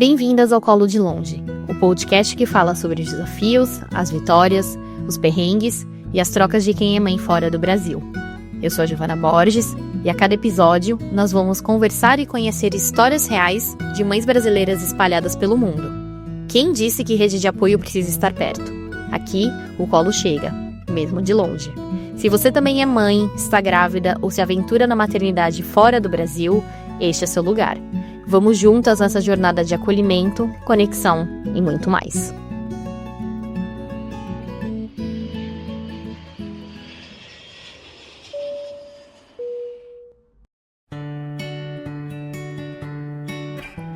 Bem-vindas ao Colo de Longe, o podcast que fala sobre os desafios, as vitórias, os perrengues e as trocas de quem é mãe fora do Brasil. Eu sou a Giovana Borges e a cada episódio nós vamos conversar e conhecer histórias reais de mães brasileiras espalhadas pelo mundo. Quem disse que rede de apoio precisa estar perto? Aqui, o colo chega, mesmo de longe. Se você também é mãe, está grávida ou se aventura na maternidade fora do Brasil, este é seu lugar. Vamos juntas nessa jornada de acolhimento, conexão e muito mais.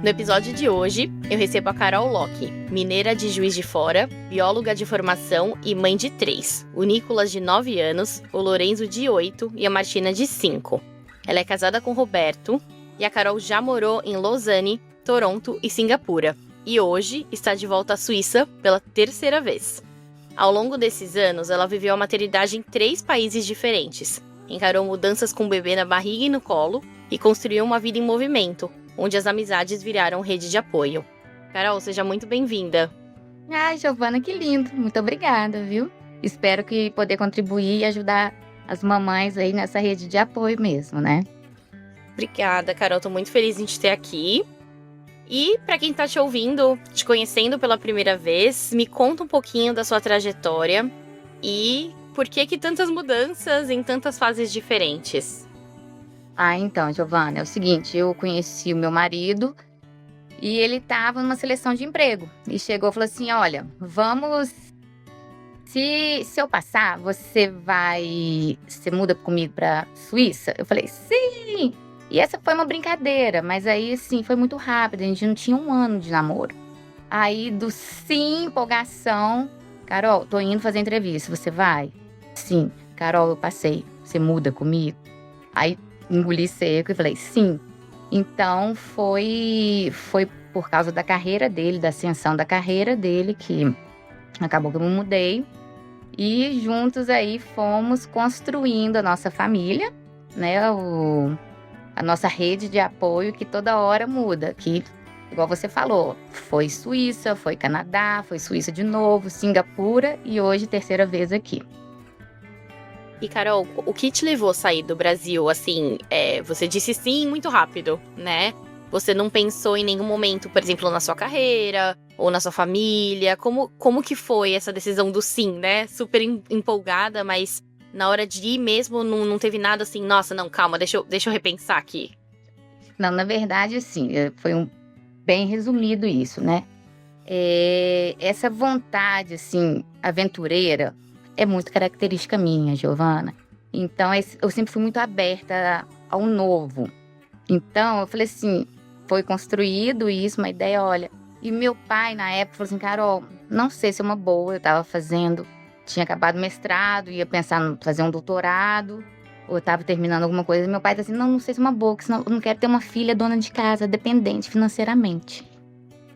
No episódio de hoje, eu recebo a Carol Locke, mineira de Juiz de Fora, bióloga de formação e mãe de 3. O Nicolas, de 9 anos, o Lorenzo, de 8 e a Martina, de 5. Ela é casada com Roberto e a Carol já morou em Lausanne, Toronto e Singapura. E hoje está de volta à Suíça pela 3ª vez. Ao longo desses anos, ela viveu a maternidade em 3 países diferentes. Encarou mudanças com o bebê na barriga e no colo e construiu uma vida em movimento, onde as amizades viraram rede de apoio. Carol, seja muito bem-vinda. Ai, Giovana, que lindo. Muito obrigada, viu? Espero que poder contribuir e ajudar as mamães aí nessa rede de apoio mesmo, né? Obrigada, Carol. Tô muito feliz em te ter aqui. E para quem tá te ouvindo, te conhecendo pela primeira vez, me conta um pouquinho da sua trajetória e por que tantas mudanças em tantas fases diferentes. Então, Giovana, é o seguinte, eu conheci o meu marido e ele estava numa seleção de emprego. E chegou e falou assim, olha, vamos... Se eu passar, você muda comigo pra Suíça? Eu falei, sim! E essa foi uma brincadeira, mas aí, assim, foi muito rápido, a gente não tinha 1 ano de namoro. Aí, do sim, empolgação, Carol, tô indo fazer entrevista, você vai? Sim. Carol, eu passei, você muda comigo? Aí, engoli seco e falei, sim. Então, foi por causa da carreira dele, da ascensão da carreira dele, que acabou que eu me mudei. E juntos aí fomos construindo a nossa família, né? A nossa rede de apoio que toda hora muda. Que, igual você falou, foi Suíça, foi Canadá, foi Suíça de novo, Singapura e hoje 3ª vez aqui. E, Carol, o que te levou a sair do Brasil? Assim, você disse sim muito rápido, né? Você não pensou em nenhum momento, por exemplo, na sua carreira ou na sua família? Como que foi essa decisão do sim, né? Super empolgada, mas na hora de ir mesmo não teve nada assim, nossa, não, calma, deixa eu repensar aqui. Não, na verdade, assim, foi bem resumido isso, né? Essa vontade, assim, aventureira é muito característica minha, Giovana. Então, eu sempre fui muito aberta ao novo. Então, eu falei assim, foi construído isso, uma ideia, olha... E meu pai, na época, falou assim, Carol, não sei se é uma boa, tinha acabado o mestrado, ia pensar em fazer um doutorado, ou estava terminando alguma coisa. Meu pai disse assim, não sei se é uma boa, porque senão eu não quero ter uma filha dona de casa, dependente financeiramente.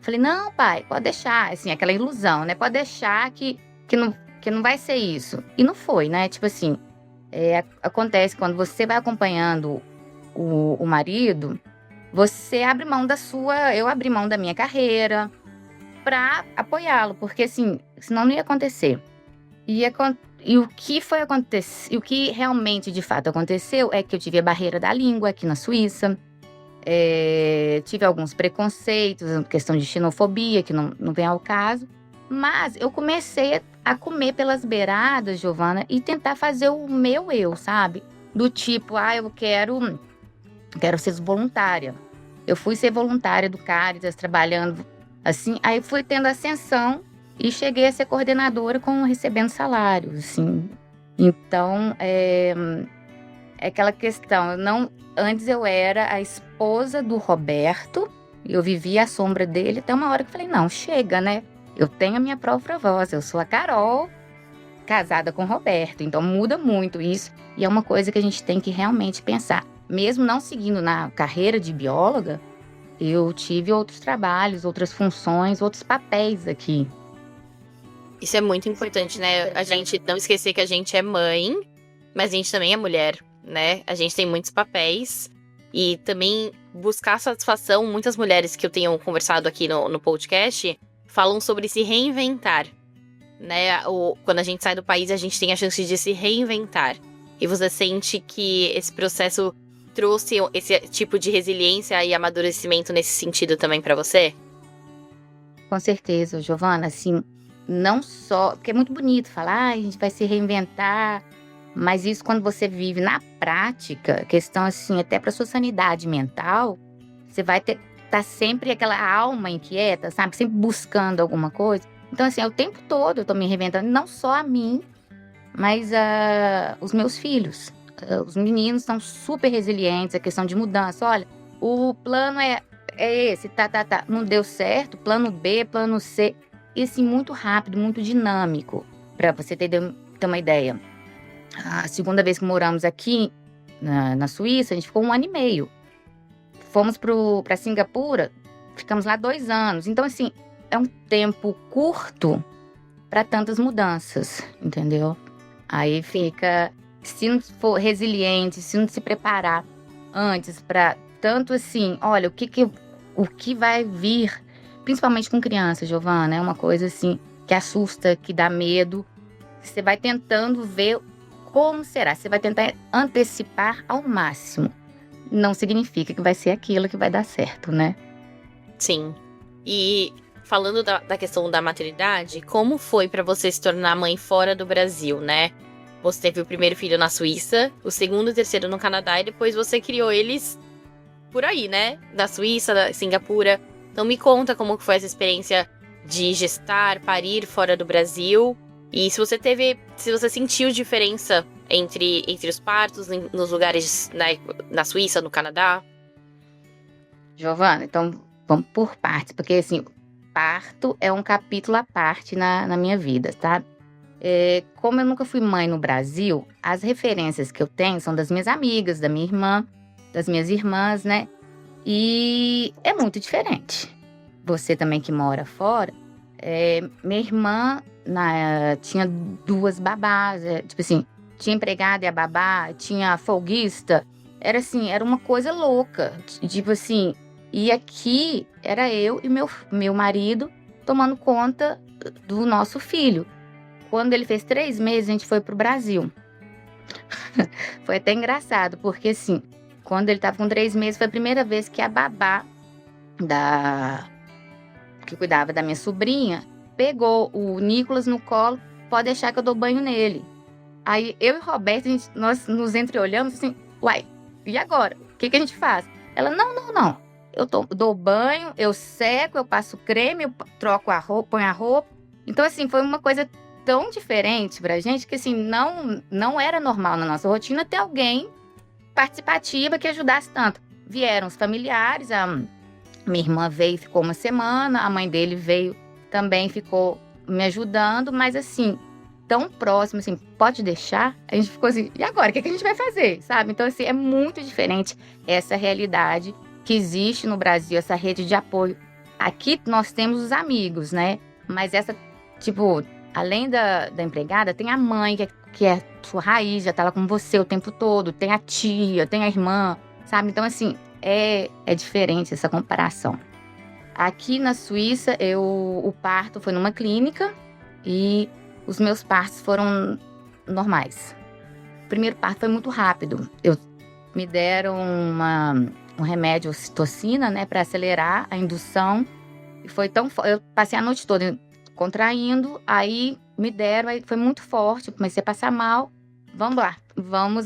Falei, não, pai, pode deixar, assim, aquela ilusão, né? Pode deixar que não vai ser isso. E não foi, né? Tipo assim, acontece quando você vai acompanhando o marido, você abre mão eu abri mão da minha carreira para apoiá-lo, porque assim, senão não ia acontecer. E o que foi acontecer, o que realmente de fato aconteceu é que eu tive a barreira da língua aqui na Suíça, tive alguns preconceitos, questão de xenofobia, que não vem ao caso, mas eu comecei a comer pelas beiradas, Giovana, e tentar fazer o meu eu, sabe? Do tipo, eu quero ser voluntária. Eu fui ser voluntária do Caritas, trabalhando assim, aí fui tendo ascensão e cheguei a ser coordenadora recebendo salário, assim. Então, é aquela questão, antes eu era a esposa do Roberto, eu vivia à sombra dele, até uma hora que eu falei, não, chega, né? Eu tenho a minha própria voz, eu sou a Carol, casada com o Roberto, então muda muito isso, e é uma coisa que a gente tem que realmente pensar. Mesmo não seguindo na carreira de bióloga, eu tive outros trabalhos, outras funções, outros papéis aqui. Isso é muito importante, né? A gente não esquecer que a gente é mãe, mas a gente também é mulher, né? A gente tem muitos papéis E também buscar satisfação. Muitas mulheres que eu tenho conversado aqui no podcast falam sobre se reinventar, né? Quando a gente sai do país, a gente tem a chance de se reinventar. E você sente que esse processo trouxe esse tipo de resiliência e amadurecimento nesse sentido também pra você? Com certeza, Giovana, assim, não só... Porque é muito bonito falar, a gente vai se reinventar, mas isso quando você vive na prática, questão assim, até pra sua sanidade mental, você vai tá sempre aquela alma inquieta, sabe? Sempre buscando alguma coisa. Então, assim, o tempo todo eu tô me reinventando, não só a mim, mas os meus filhos. Os meninos são super resilientes, a questão de mudança. Olha, o plano é esse, tá. Não deu certo, plano B, plano C. E assim, muito rápido, muito dinâmico. Pra você ter uma ideia. A segunda vez que moramos aqui na Suíça, a gente ficou 1 ano e meio. Fomos pra Singapura, ficamos lá 2 anos. Então, assim, é um tempo curto para tantas mudanças, entendeu? Aí fica, se não for resiliente, se não se preparar antes para tanto assim, olha, o que vai vir, principalmente com criança, Giovana, é uma coisa assim que assusta, que dá medo. Você vai tentando ver como será, você vai tentar antecipar ao máximo. Não significa que vai ser aquilo que vai dar certo, né? Sim. E falando da questão da maternidade, como foi pra você se tornar mãe fora do Brasil, né? Você teve o primeiro filho na Suíça, o segundo e o terceiro no Canadá, e depois você criou eles por aí, né? Da Suíça, da Singapura. Então me conta como foi essa experiência de gestar, parir fora do Brasil. E se você sentiu diferença entre os partos nos lugares, né, na Suíça, no Canadá? Giovana, então vamos por partes, porque assim, parto é um capítulo à parte na minha vida, tá? Como eu nunca fui mãe no Brasil, as referências que eu tenho são das minhas amigas, da minha irmã, das minhas irmãs, né? E é muito diferente. Você também que mora fora, minha irmã tinha 2 babás, tipo assim, tinha empregada e a babá, tinha a folguista. Era assim, era uma coisa louca, tipo assim. E aqui era eu e meu marido tomando conta do nosso filho. Quando ele fez 3 meses, a gente foi pro Brasil. Foi até engraçado, porque assim, quando ele estava com 3 meses, foi a primeira vez que a babá que cuidava da minha sobrinha pegou o Nicolas no colo, pode deixar que eu dou banho nele. Aí eu e Roberto, nós nos entreolhamos assim, uai, e agora? O que a gente faz? Ela, não. Eu dou banho, eu seco, eu passo creme, eu troco a roupa, ponho a roupa. Então, assim, foi uma coisa tão diferente pra gente que, assim, não era normal na nossa rotina ter alguém participativa que ajudasse tanto. Vieram os familiares, a minha irmã veio e ficou 1 semana, a mãe dele veio também, ficou me ajudando, mas assim, tão próximo, assim, pode deixar? A gente ficou assim, e agora? O que a gente vai fazer, sabe? Então, assim, é muito diferente essa realidade que existe no Brasil, essa rede de apoio. Aqui nós temos os amigos, né? Mas essa, tipo, além da empregada, tem a mãe, que é sua raiz, já tá lá com você o tempo todo, tem a tia, tem a irmã, sabe? Então, assim, é diferente essa comparação. Aqui na Suíça, o parto foi numa clínica e os meus partos foram normais. O primeiro parto foi muito rápido. Me deram um remédio, ocitocina, né, para acelerar a indução. E foi tão forte. Eu passei a noite toda contraindo, aí me deram, aí foi muito forte, eu comecei a passar mal. Vamos lá,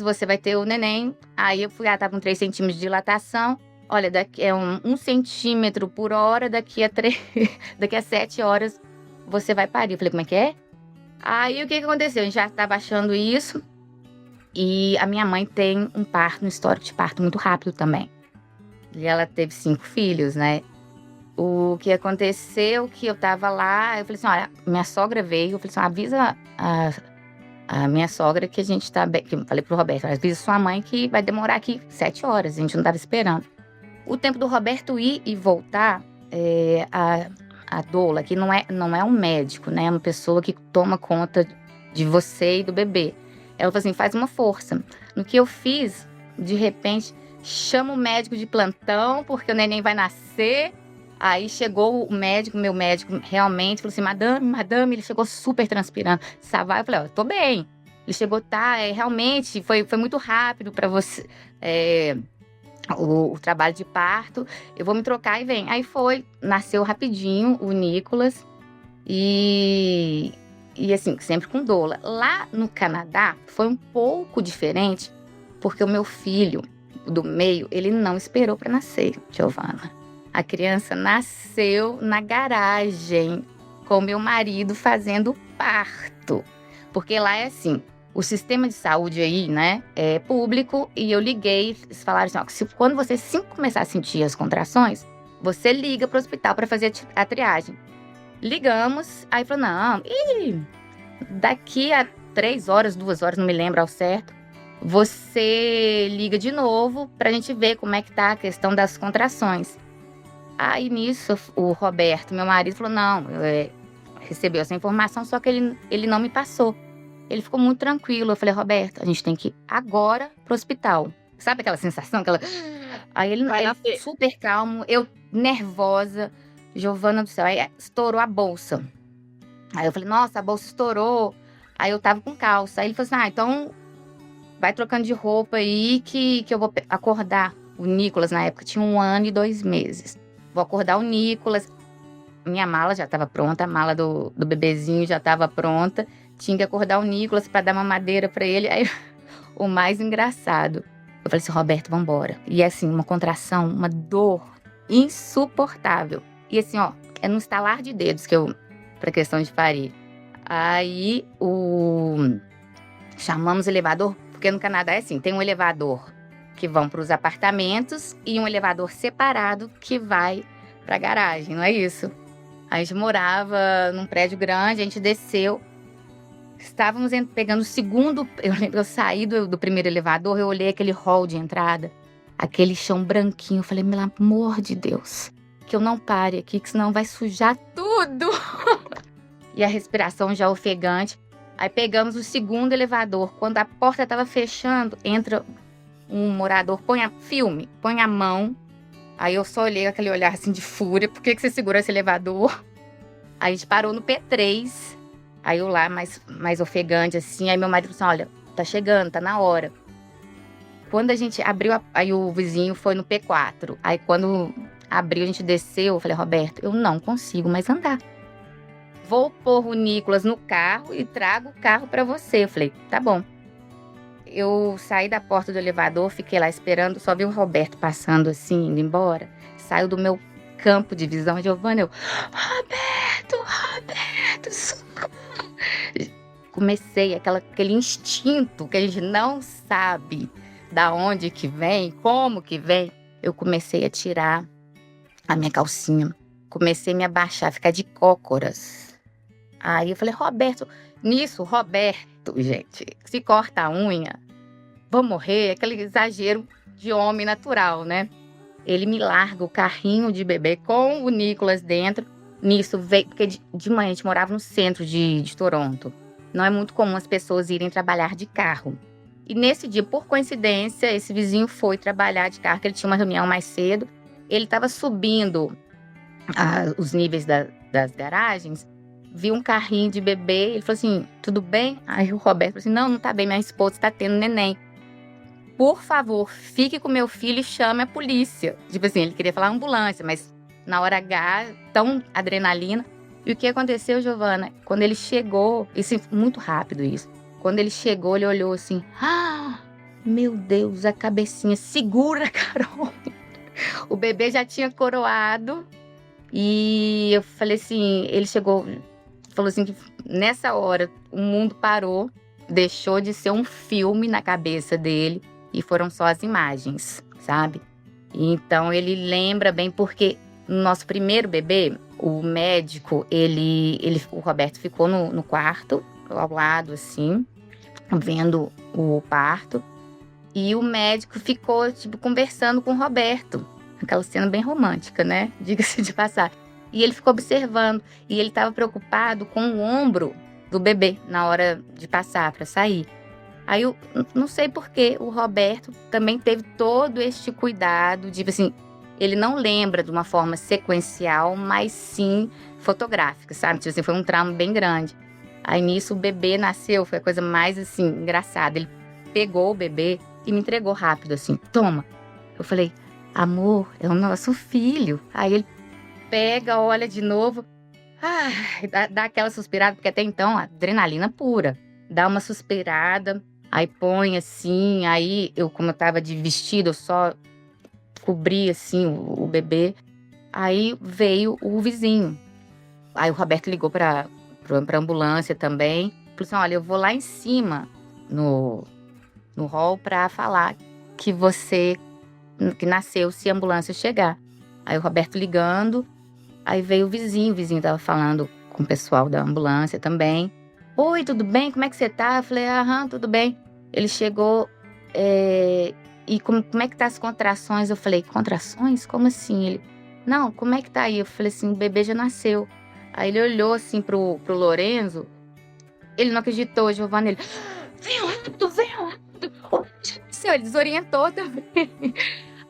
você vai ter o neném. Aí eu fui, tava com 3 centímetros de dilatação. Olha, daqui é 1 centímetro por hora, daqui a 7 horas você vai parir. Eu falei, como é que é? Aí o que aconteceu? A gente já estava achando isso. E a minha mãe tem um histórico de parto muito rápido também. E ela teve 5 filhos, né? O que aconteceu, que eu tava lá, eu falei assim, olha, minha sogra veio, eu falei assim, avisa a minha sogra que a gente tá bem, que eu falei pro Roberto, avisa sua mãe que vai demorar aqui 7 horas, a gente não tava esperando. O tempo do Roberto ir e voltar, a doula, que não é um médico, né, é uma pessoa que toma conta de você e do bebê. Ela falou assim, faz uma força. No que eu fiz, de repente, chama o médico de plantão, porque o neném vai nascer. Aí chegou o médico, meu médico, realmente, falou assim, madame, ele chegou super transpirando. Savai, eu falei, ó, tô bem. Ele chegou, realmente, foi muito rápido pra você, o trabalho de parto. Eu vou me trocar e vem. Aí nasceu rapidinho o Nicolas. E assim, sempre com doula. Lá no Canadá, foi um pouco diferente, porque o meu filho do meio, ele não esperou para nascer, Giovana. A criança nasceu na garagem, com meu marido fazendo parto. Porque lá é assim, o sistema de saúde aí, né, é público, e eu liguei, eles falaram assim, ó, quando você começar a sentir as contrações, você liga para o hospital para fazer a triagem. Ligamos, aí falou, não, daqui a 3 horas, 2 horas, não me lembro ao certo, você liga de novo pra gente ver como é que tá a questão das contrações. Aí nisso, o Roberto, meu marido, falou, não, recebeu essa informação, só que ele não me passou. Ele ficou muito tranquilo. Eu falei, Roberto, a gente tem que ir agora pro hospital. Sabe aquela sensação? Aí ele super calmo, eu nervosa. Giovana do céu, aí estourou a bolsa. Aí eu falei, nossa, a bolsa estourou. Aí eu tava com calça. Aí ele falou assim, então vai trocando de roupa aí que eu vou acordar. O Nicolas, na época, tinha 1 ano e 2 meses. Vou acordar o Nicolas. Minha mala já estava pronta, a mala do bebezinho já estava pronta. Tinha que acordar o Nicolas para dar mamadeira para ele. Aí, o mais engraçado, eu falei assim, Roberto, vambora. E assim, uma contração, uma dor insuportável. E assim, ó, é no estalar de dedos pra questão de parir. Aí, chamamos o elevador, porque no Canadá é assim, tem um elevador que vão para os apartamentos e um elevador separado que vai pra garagem, não é isso? A gente morava num prédio grande, a gente desceu. Estávamos pegando o segundo, eu lembro, eu saí do primeiro elevador, eu olhei aquele hall de entrada, aquele chão branquinho, eu falei, pelo amor de Deus, que eu não pare aqui, que senão vai sujar tudo. E a respiração já ofegante. Aí pegamos o segundo elevador. Quando a porta estava fechando, entra um morador, põe a mão. Aí eu só olhei com aquele olhar assim de fúria. Por que você segurou esse elevador? Aí a gente parou no P3. Aí eu lá, mais ofegante assim. Aí meu marido falou assim, olha, tá chegando, tá na hora. Quando a gente abriu, aí o vizinho foi no P4. Aí quando abriu, a gente desceu. Eu falei, Roberto, eu não consigo mais andar. Vou pôr o Nicolas no carro e trago o carro pra você. Eu falei, tá bom. Eu saí da porta do elevador, fiquei lá esperando, só vi o Roberto passando assim, indo embora. Saiu do meu campo de visão, Giovana, eu, Roberto, socorro. Comecei aquele instinto que a gente não sabe da onde que vem, como que vem. Eu comecei a tirar a minha calcinha, comecei a me abaixar, ficar de cócoras. Aí eu falei, Roberto, gente, se corta a unha, vou morrer, aquele exagero de homem natural, né? Ele me larga o carrinho de bebê com o Nicolas dentro. Nisso veio, porque de manhã a gente morava no centro de Toronto. Não é muito comum as pessoas irem trabalhar de carro. E nesse dia, por coincidência, esse vizinho foi trabalhar de carro, que ele tinha uma reunião mais cedo. Ele estava subindo os níveis das garagens, viu um carrinho de bebê, ele falou assim, tudo bem? Aí o Roberto falou assim, não tá bem, minha esposa está tendo neném. Por favor, fique com meu filho e chame a polícia. Tipo assim, ele queria falar ambulância, mas na hora H, tão adrenalina. E o que aconteceu, Giovana? Quando ele chegou, isso muito rápido isso. Quando ele chegou, ele olhou assim, meu Deus, a cabecinha, segura, Carol. O bebê já tinha coroado. E eu falei assim, ele chegou, falou assim que nessa hora o mundo parou, deixou de ser um filme na cabeça dele e foram só as imagens, sabe? Então ele lembra bem porque no nosso primeiro bebê, o médico, o Roberto ficou no quarto, ao lado assim, vendo o parto, e o médico ficou tipo conversando com o Roberto. Aquela cena bem romântica, né? Diga-se de passagem. E ele ficou observando. E ele estava preocupado com o ombro do bebê na hora de passar para sair. Aí eu não sei por que o Roberto também teve todo este cuidado de, assim, ele não lembra de uma forma sequencial, mas sim fotográfica, sabe? Tipo assim, foi um trauma bem grande. Aí nisso o bebê nasceu, foi a coisa mais, assim, engraçada. Ele pegou o bebê e me entregou rápido, assim, toma. Eu falei, amor, é o nosso filho. Aí ele pega, olha de novo, dá aquela suspirada, porque até então, adrenalina pura. Dá uma suspirada, aí põe assim, aí como eu tava de vestido, eu só cobri assim o bebê. Aí veio o vizinho. Aí o Roberto ligou pra ambulância também. Falou assim, olha, eu vou lá em cima no hall pra falar que que nasceu se a ambulância chegar. Aí o Roberto ligando, aí veio o vizinho tava falando com o pessoal da ambulância também. Oi, tudo bem? Como é que você tá? Eu falei, aham, tudo bem. Ele chegou, e como é que tá as contrações? Eu falei, contrações? Como assim? Ele, não, como é que tá aí? Eu falei assim, o bebê já nasceu. Aí ele olhou assim pro Lorenzo, ele não acreditou, Giovana, ele, venham rápido, venham rápido. Ele desorientou também.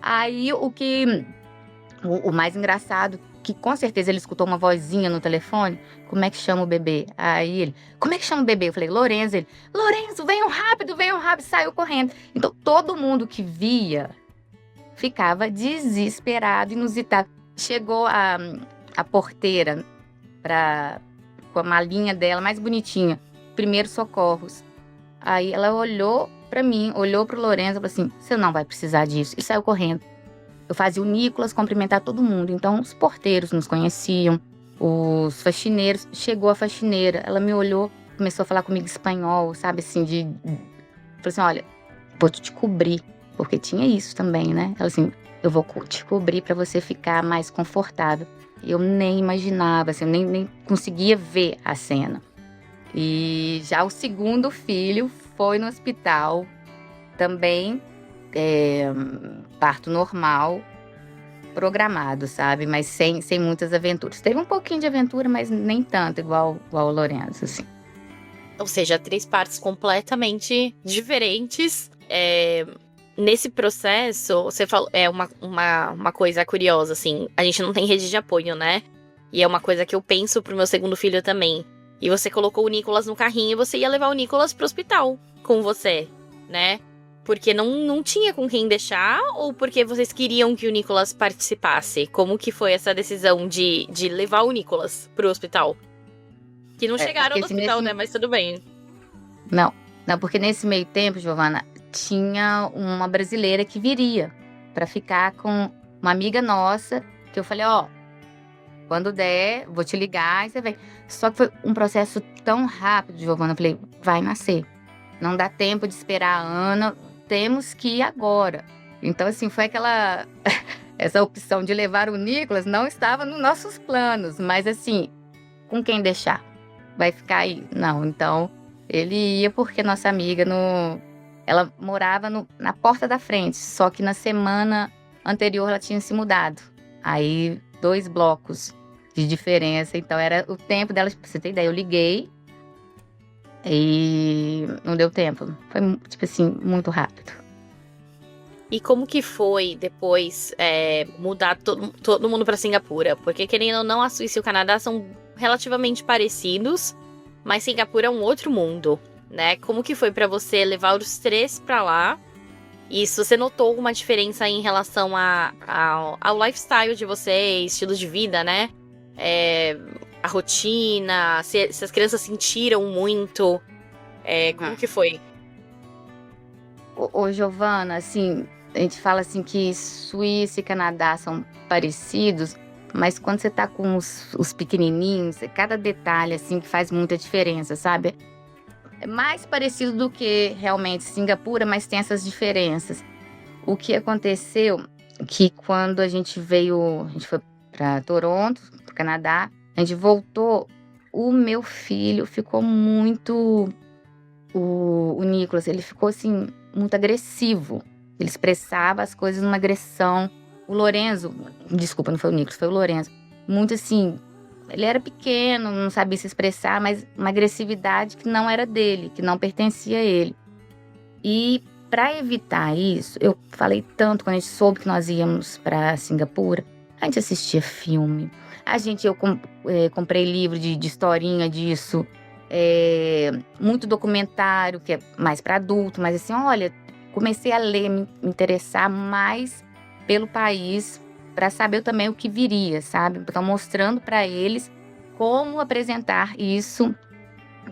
Aí o mais engraçado, que com certeza ele escutou uma vozinha no telefone, como é que chama o bebê? Aí ele, como é que chama o bebê? Eu falei, Lorenzo. Ele, Lorenzo, venham rápido, saiu correndo. Então todo mundo que via ficava desesperado, inusitado. Chegou a porteira com a malinha dela mais bonitinha, primeiros socorros. Aí ela olhou pra mim, olhou pro Lorenzo e falou assim, você não vai precisar disso. E saiu correndo. Eu fazia o Nicolas cumprimentar todo mundo. Então, os porteiros nos conheciam, os faxineiros. Chegou a faxineira, ela me olhou, começou a falar comigo espanhol, sabe, assim, falou assim, olha, vou te cobrir, porque tinha isso também, né? Ela assim, eu vou te cobrir pra você ficar mais confortável. Eu nem imaginava, assim, eu nem conseguia ver a cena. E já o segundo filho foi no hospital, também parto normal, programado, sabe? Mas sem muitas aventuras. Teve um pouquinho de aventura, mas nem tanto, igual o Lorenzo, assim. Ou seja, 3 partes completamente diferentes. Nesse processo, você falou, uma coisa curiosa, assim, a gente não tem rede de apoio, né? E é uma coisa que eu penso pro meu segundo filho também. E você colocou o Nicolas no carrinho e você ia levar o Nicolas pro hospital com você, né? Porque não tinha com quem deixar ou porque vocês queriam que o Nicolas participasse? Como que foi essa decisão de levar o Nicolas pro hospital? Que não chegaram no hospital, né? Mas tudo bem. Não, porque nesse meio tempo, Giovana, tinha uma brasileira que viria pra ficar com uma amiga nossa, que eu falei, quando der, vou te ligar e você vem. Só que foi um processo tão rápido, Giovana, eu falei, vai nascer. Não dá tempo de esperar a Ana, temos que ir agora. Então, assim, foi essa opção de levar o Nicolas não estava nos nossos planos, mas assim, com quem deixar? Vai ficar aí? Não, então ele ia porque nossa amiga, ela morava na porta da frente, só que na semana anterior ela tinha se mudado. Aí, 2 blocos de diferença, então era o tempo dela, pra você ter ideia, eu liguei e não deu tempo. Foi, tipo assim, muito rápido. E como que foi depois mudar todo mundo pra Singapura? Porque, querendo ou não, a Suíça e o Canadá são relativamente parecidos, mas Singapura é um outro mundo, né? Como que foi pra você levar os 3 pra lá? E se você notou alguma diferença em relação ao lifestyle de vocês, estilo de vida, né? A rotina, se as crianças sentiram muito, como que foi? Ô, Giovana, assim, a gente fala assim que Suíça e Canadá são parecidos, mas quando você tá com os pequenininhos, é cada detalhe, assim, que faz muita diferença, sabe? É mais parecido do que realmente Singapura, mas tem essas diferenças. O que aconteceu que quando a gente foi para Toronto, pro Canadá, a gente voltou, o meu filho ficou muito... O Nicolas, ele ficou assim, muito agressivo. Ele expressava as coisas numa agressão. O Lorenzo, desculpa, não foi o Nicolas, foi o Lorenzo. Muito assim, ele era pequeno, não sabia se expressar, mas uma agressividade que não era dele, que não pertencia a ele. E para evitar isso, eu falei tanto quando a gente soube que nós íamos para Singapura. A gente assistia filme. Eu comprei livro de historinha disso. Muito documentário, que é mais para adulto. Mas assim, olha, comecei a ler, me interessar mais pelo país, para saber também o que viria, sabe? Então, mostrando para eles como apresentar isso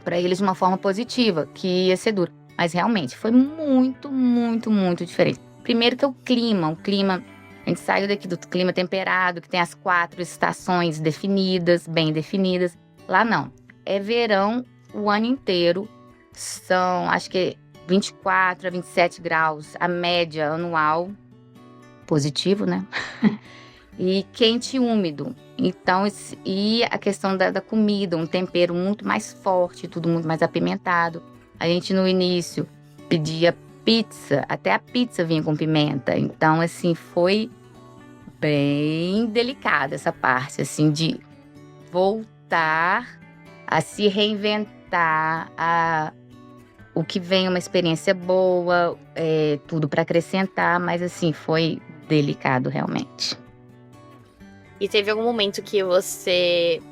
para eles de uma forma positiva, que ia ser duro. Mas realmente foi muito, muito, muito diferente. Primeiro que o clima, a gente saiu daqui do clima temperado, que tem as 4 estações definidas, bem definidas. Lá não, é verão o ano inteiro, são acho que 24 a 27 graus, a média anual, positivo, né? E quente e úmido. Então, e a questão da comida, um tempero muito mais forte, tudo muito mais apimentado. A gente, no início, pedia pizza, até a pizza vinha com pimenta. Então, assim, foi bem delicada essa parte, assim, de voltar a se reinventar, o que vem uma experiência boa, tudo para acrescentar, mas, assim, foi delicado, realmente. E teve algum momento que você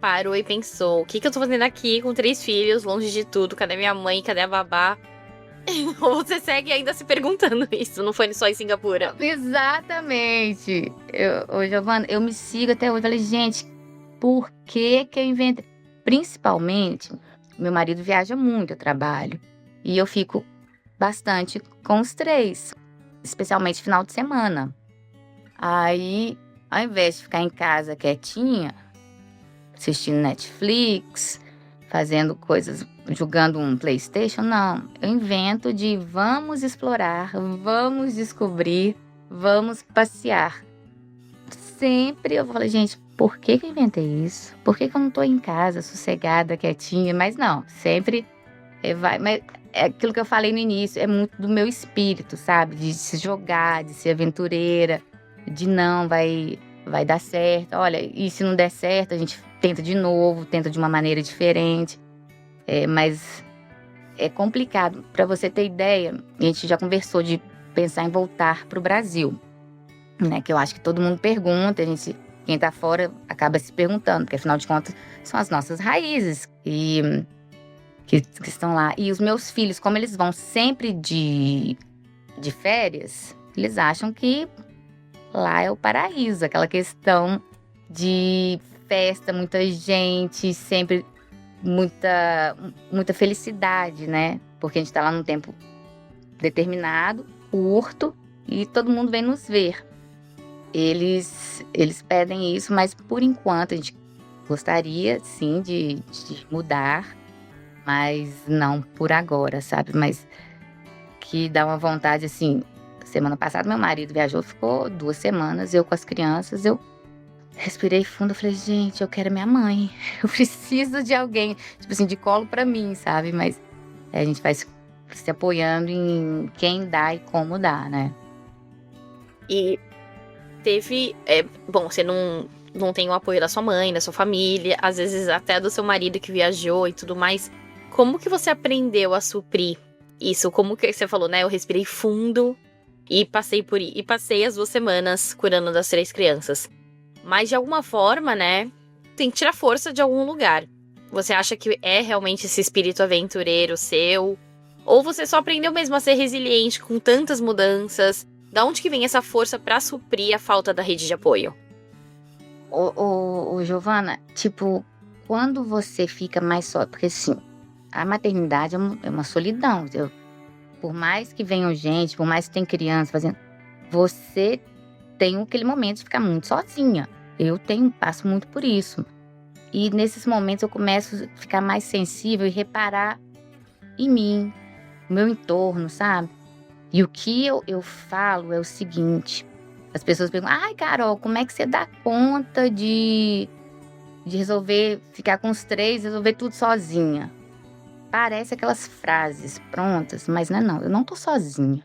parou e pensou: o que eu tô fazendo aqui com 3 filhos, longe de tudo? Cadê minha mãe? Cadê a babá? Ou você segue ainda se perguntando isso? Não foi só em Singapura? Exatamente. Giovana, eu me sigo até hoje. Falei, gente, por que eu inventei? Principalmente, meu marido viaja muito a trabalho. E eu fico bastante com os 3. Especialmente final de semana. Aí, ao invés de ficar em casa quietinha, assistindo Netflix, fazendo coisas, jogando um PlayStation, não. Eu invento de vamos explorar, vamos descobrir, vamos passear. Sempre eu falo, gente, por que eu inventei isso? Por que eu não tô em casa, sossegada, quietinha? Mas não, sempre vai. Mas é aquilo que eu falei no início, é muito do meu espírito, sabe? De se jogar, de ser aventureira, de não, vai dar certo. Olha, e se não der certo, a gente tenta de novo, tenta de uma maneira diferente. Mas é complicado. Para você ter ideia, a gente já conversou de pensar em voltar para o Brasil, né? Que eu acho que todo mundo pergunta, quem tá fora acaba se perguntando, porque afinal de contas são as nossas raízes que estão lá. E os meus filhos, como eles vão sempre de férias, eles acham que lá é o paraíso, aquela questão de festa, muita gente, sempre muita felicidade, né? Porque a gente tá lá num tempo determinado, curto, e todo mundo vem nos ver. Eles pedem isso, mas por enquanto a gente gostaria, sim, de mudar, mas não por agora, sabe? Mas que dá uma vontade, assim. Semana passada, meu marido viajou, ficou 2 semanas, eu com as crianças, eu respirei fundo, eu falei, gente, eu quero minha mãe, eu preciso de alguém, tipo assim, de colo pra mim, sabe? Mas a gente vai se apoiando em quem dá e como dá, né? E teve, bom, você não tem o apoio da sua mãe, da sua família, às vezes até do seu marido que viajou e tudo mais. Como que você aprendeu a suprir isso? Como que você falou, né? Eu respirei fundo e passei as 2 semanas cuidando das 3 crianças. Mas de alguma forma, né, tem que tirar força de algum lugar. Você acha que é realmente esse espírito aventureiro seu? Ou você só aprendeu mesmo a ser resiliente com tantas mudanças? Da onde que vem essa força pra suprir a falta da rede de apoio? Giovana, tipo, quando você fica mais só, porque assim, a maternidade é uma solidão. Por mais que venham gente, por mais que tenha criança fazendo, você tem aquele momento de ficar muito sozinha. Eu passo muito por isso. E nesses momentos eu começo a ficar mais sensível e reparar em mim, no meu entorno, sabe? E o que eu falo é o seguinte: as pessoas perguntam, ai, Carol, como é que você dá conta de resolver, ficar com os 3, resolver tudo sozinha? Parece aquelas frases prontas, mas não, eu não tô sozinha,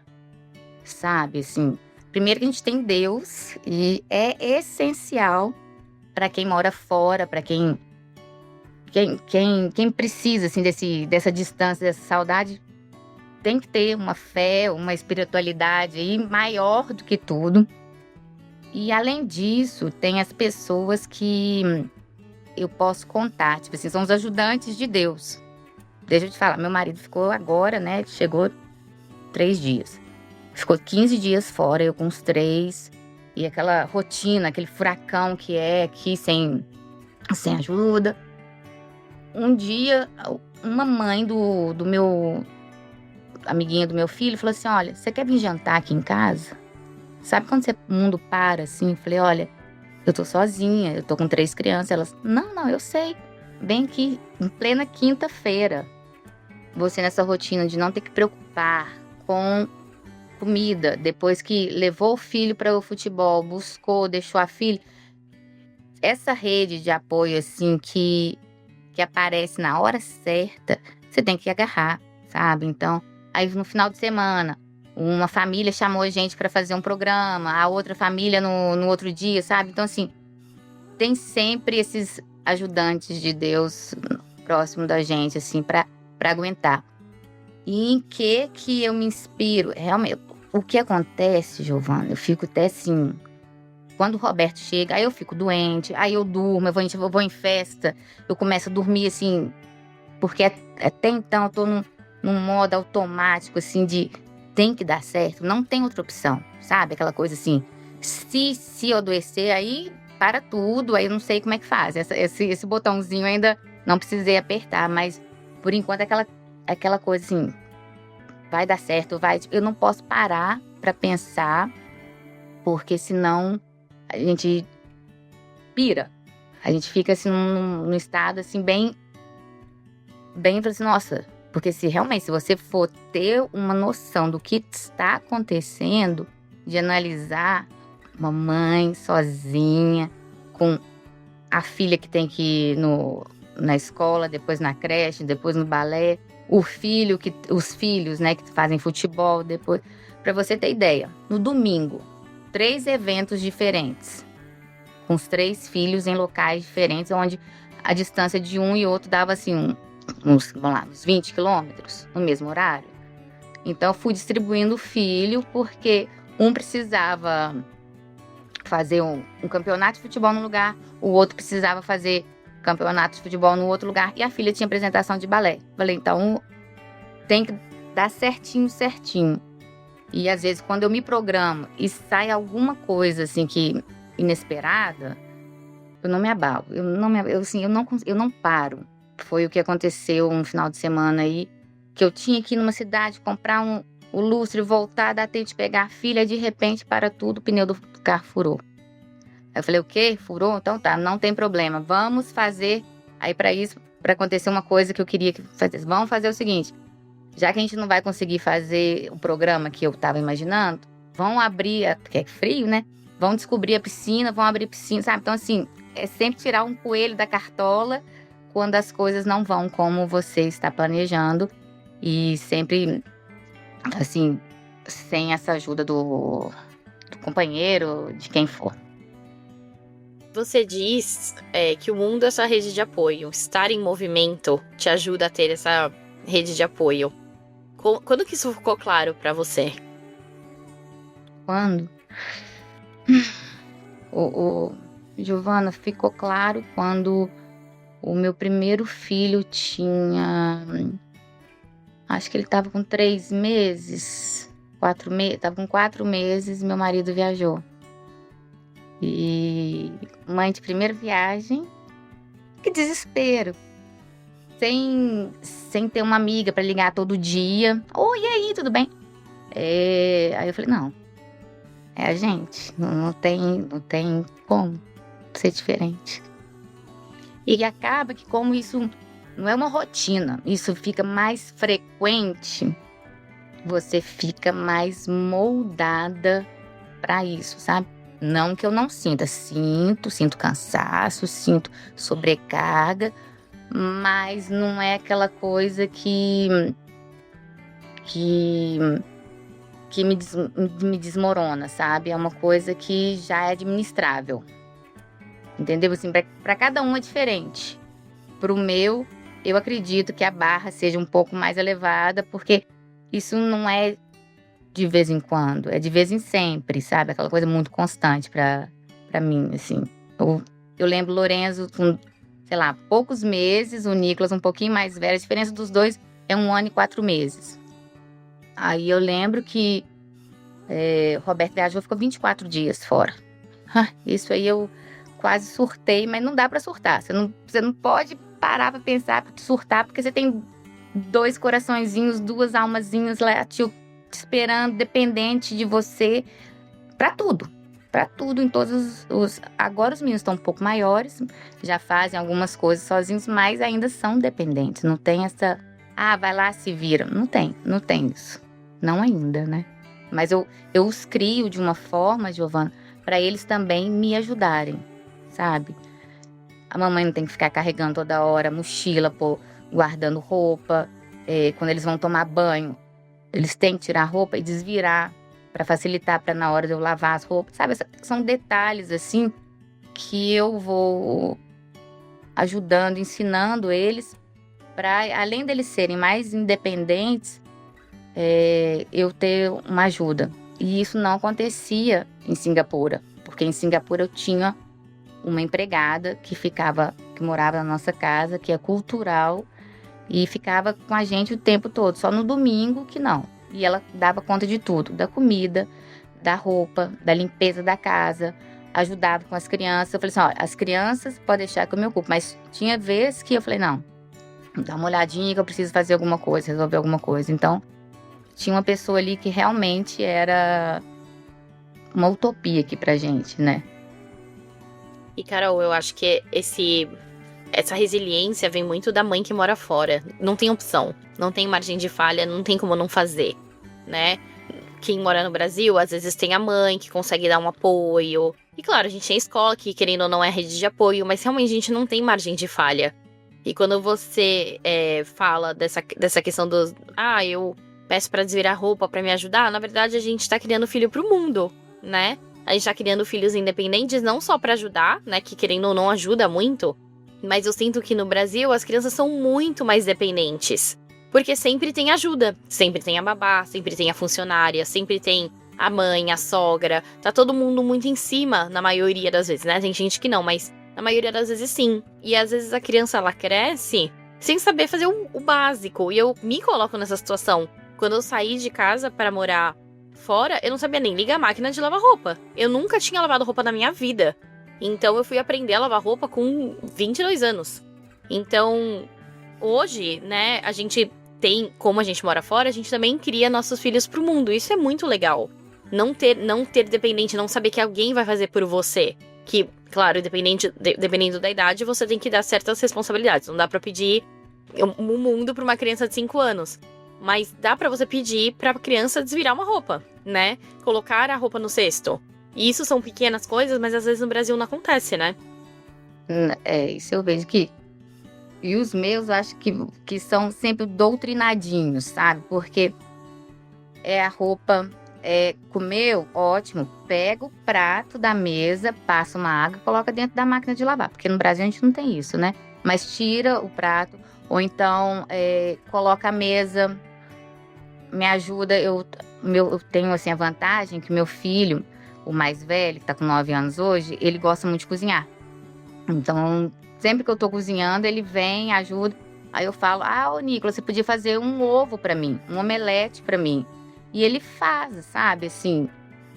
sabe? Assim, primeiro que a gente tem Deus e é essencial para quem mora fora, para quem precisa, assim, dessa distância, dessa saudade. tem que ter uma fé, uma espiritualidade aí maior do que tudo. E além disso, tem as pessoas que eu posso contar, tipo assim, são os ajudantes de Deus. Deixa eu te falar, meu marido ficou agora, né, chegou 3 dias. Ficou 15 dias fora, eu com os 3. E aquela rotina, aquele furacão que é aqui sem ajuda. Um dia, uma mãe do meu amiguinha do meu filho falou assim, olha, você quer vir jantar aqui em casa? Sabe quando o mundo para assim? Eu falei, olha, eu tô sozinha, eu tô com 3 crianças. Elas, não, eu sei. Bem aqui, em plena quinta-feira. Você nessa rotina de não ter que preocupar com comida, depois que levou o filho para o futebol, buscou, deixou a filha. Essa rede de apoio, assim, que aparece na hora certa, você tem que agarrar, sabe? Então, aí no final de semana, uma família chamou a gente para fazer um programa, a outra família no outro dia, sabe? Então, assim, tem sempre esses ajudantes de Deus próximo da gente, assim, para aguentar. E em que eu me inspiro? Realmente, o que acontece, Giovana, eu fico até assim... Quando o Roberto chega, aí eu fico doente, aí eu durmo, eu vou em festa, eu começo a dormir, assim, porque até então eu tô num modo automático, assim, de tem que dar certo, não tem outra opção, sabe? Aquela coisa assim, se eu adoecer, aí para tudo, aí eu não sei como é que faz. Esse botãozinho ainda não precisei apertar, mas por enquanto aquela coisa assim, vai dar certo, vai. Eu não posso parar para pensar, porque senão a gente pira. A gente fica assim num estado assim bem assim, nossa, porque se você for ter uma noção do que está acontecendo, de analisar uma mãe sozinha, com a filha que tem que ir na escola, depois na creche, depois no balé, os filhos, né, que fazem futebol, depois, para você ter ideia, no domingo, 3 eventos diferentes, com os 3 filhos em locais diferentes, onde a distância de um e outro dava assim, uns 20 quilômetros no mesmo horário. Então, eu fui distribuindo o filho, porque um precisava fazer um campeonato de futebol num lugar, o outro precisava fazer campeonato de futebol no outro lugar, e a filha tinha apresentação de balé. Falei, então, tem que dar certinho. E às vezes, quando eu me programo e sai alguma coisa assim que inesperada, eu não me abalo. Eu não paro. Foi o que aconteceu um final de semana aí, que eu tinha que ir numa cidade comprar o lustre, voltar, dar tempo de pegar a filha, e de repente para tudo, o pneu do carro furou. Aí eu falei, o quê? Furou? Então tá, não tem problema. Vamos fazer. Aí para isso, para acontecer uma coisa que eu queria que fizesse, vamos fazer o seguinte. Já que a gente não vai conseguir fazer o programa que eu estava imaginando, vão abrir, porque é frio, né? Vão descobrir a piscina, vão abrir a piscina, sabe? Então, assim, é sempre tirar um coelho da cartola quando as coisas não vão como você está planejando. E sempre, assim, sem essa ajuda do companheiro, de quem for. Você diz que o mundo é sua rede de apoio. Estar em movimento te ajuda a ter essa rede de apoio. Quando que isso ficou claro pra você? Quando? Giovana, ficou claro quando o meu primeiro filho tinha... Acho que ele estava com 3 meses, 4 meses. Estava com 4 meses, meu marido viajou. E mãe de primeira viagem, que desespero. Sem ter uma amiga para ligar todo dia. Oi, e aí, tudo bem? Aí eu falei, não. É a gente. Não tem como ser diferente. E acaba que como isso não é uma rotina, isso fica mais frequente, você fica mais moldada para isso, sabe? Não que eu não sinta. Sinto cansaço, sinto sobrecarga, mas não é aquela coisa que me desmorona, sabe? É uma coisa que já é administrável. Entendeu? Assim, para cada um é diferente. Pro meu, eu acredito que a barra seja um pouco mais elevada, porque isso não é de vez em quando, é de vez em sempre, sabe? Aquela coisa muito constante pra mim, assim. Eu lembro Lorenzo com, sei lá, poucos meses, o Nicolas um pouquinho mais velho, a diferença dos dois é 1 ano e 4 meses. Aí eu lembro que Roberto viajou, ficou 24 dias fora. Isso aí eu quase surtei, mas não dá pra surtar. Você não pode parar pra pensar, pra surtar, porque você tem 2 coraçõezinhos, 2 almazinhas lá te esperando, dependente de você, pra tudo. Pra tudo, em todos os... Agora os meninos estão um pouco maiores, já fazem algumas coisas sozinhos, mas ainda são dependentes. Não tem essa... vai lá, se vira. Não tem isso. Não ainda, né? Mas eu os crio de uma forma, Giovana, para eles também me ajudarem, sabe? A mamãe não tem que ficar carregando toda hora mochila, guardando roupa. Quando eles vão tomar banho, eles têm que tirar a roupa e desvirar para facilitar para na hora de eu lavar as roupas, sabe? São detalhes assim que eu vou ajudando, ensinando eles para, além deles serem mais independentes, eu ter uma ajuda. E isso não acontecia em Singapura, porque em Singapura eu tinha uma empregada que morava na nossa casa, que é cultural, e ficava com a gente o tempo todo, só no domingo que não. E ela dava conta de tudo, da comida, da roupa, da limpeza da casa, ajudava com as crianças. Eu falei assim, as crianças podem deixar que eu me ocupo, mas tinha vezes que eu falei, não, dá uma olhadinha que eu preciso fazer alguma coisa, resolver alguma coisa. Então, tinha uma pessoa ali que realmente era uma utopia aqui pra gente, né? E, Carol, eu acho que essa resiliência vem muito da mãe que mora fora. Não tem opção, não tem margem de falha, não tem como não fazer, né? Quem mora no Brasil, às vezes tem a mãe que consegue dar um apoio. E claro, a gente tem a escola que, querendo ou não, é rede de apoio, mas realmente a gente não tem margem de falha. E quando você fala dessa questão dos... eu peço pra desvirar roupa pra me ajudar, na verdade a gente tá criando filho pro mundo, né? A gente tá criando filhos independentes não só pra ajudar, né? Que querendo ou não ajuda muito. Mas eu sinto que no Brasil as crianças são muito mais dependentes. Porque sempre tem ajuda. Sempre tem a babá, sempre tem a funcionária, sempre tem a mãe, a sogra. Tá todo mundo muito em cima, na maioria das vezes, né? Tem gente que não, mas na maioria das vezes sim. E às vezes a criança, ela cresce sem saber fazer o básico. E eu me coloco nessa situação. Quando eu saí de casa para morar fora, eu não sabia nem ligar a máquina de lavar roupa. Eu nunca tinha lavado roupa na minha vida. Então eu fui aprender a lavar roupa com 22 anos. Então, hoje, né, a gente tem, como a gente mora fora, a gente também cria nossos filhos pro mundo. Isso é muito legal. Não ter dependente, não saber que alguém vai fazer por você. Que, claro, dependendo da idade, você tem que dar certas responsabilidades. Não dá pra pedir o mundo pra uma criança de 5 anos. Mas dá pra você pedir pra criança desvirar uma roupa, né? Colocar a roupa no cesto. E isso são pequenas coisas, mas às vezes no Brasil não acontece, né? Isso eu vejo que... E os meus, acho que são sempre doutrinadinhos, sabe? Porque a roupa, comeu, ótimo. Pega o prato da mesa, passa uma água, coloca dentro da máquina de lavar. Porque no Brasil a gente não tem isso, né? Mas tira o prato, ou então coloca a mesa, me ajuda. Eu tenho, assim, a vantagem que meu filho, o mais velho, que tá com 9 anos hoje, ele gosta muito de cozinhar. Então, sempre que eu tô cozinhando, ele vem, ajuda. Aí eu falo, ô Nicolas, você podia fazer um ovo pra mim, um omelete pra mim. E ele faz, sabe, assim.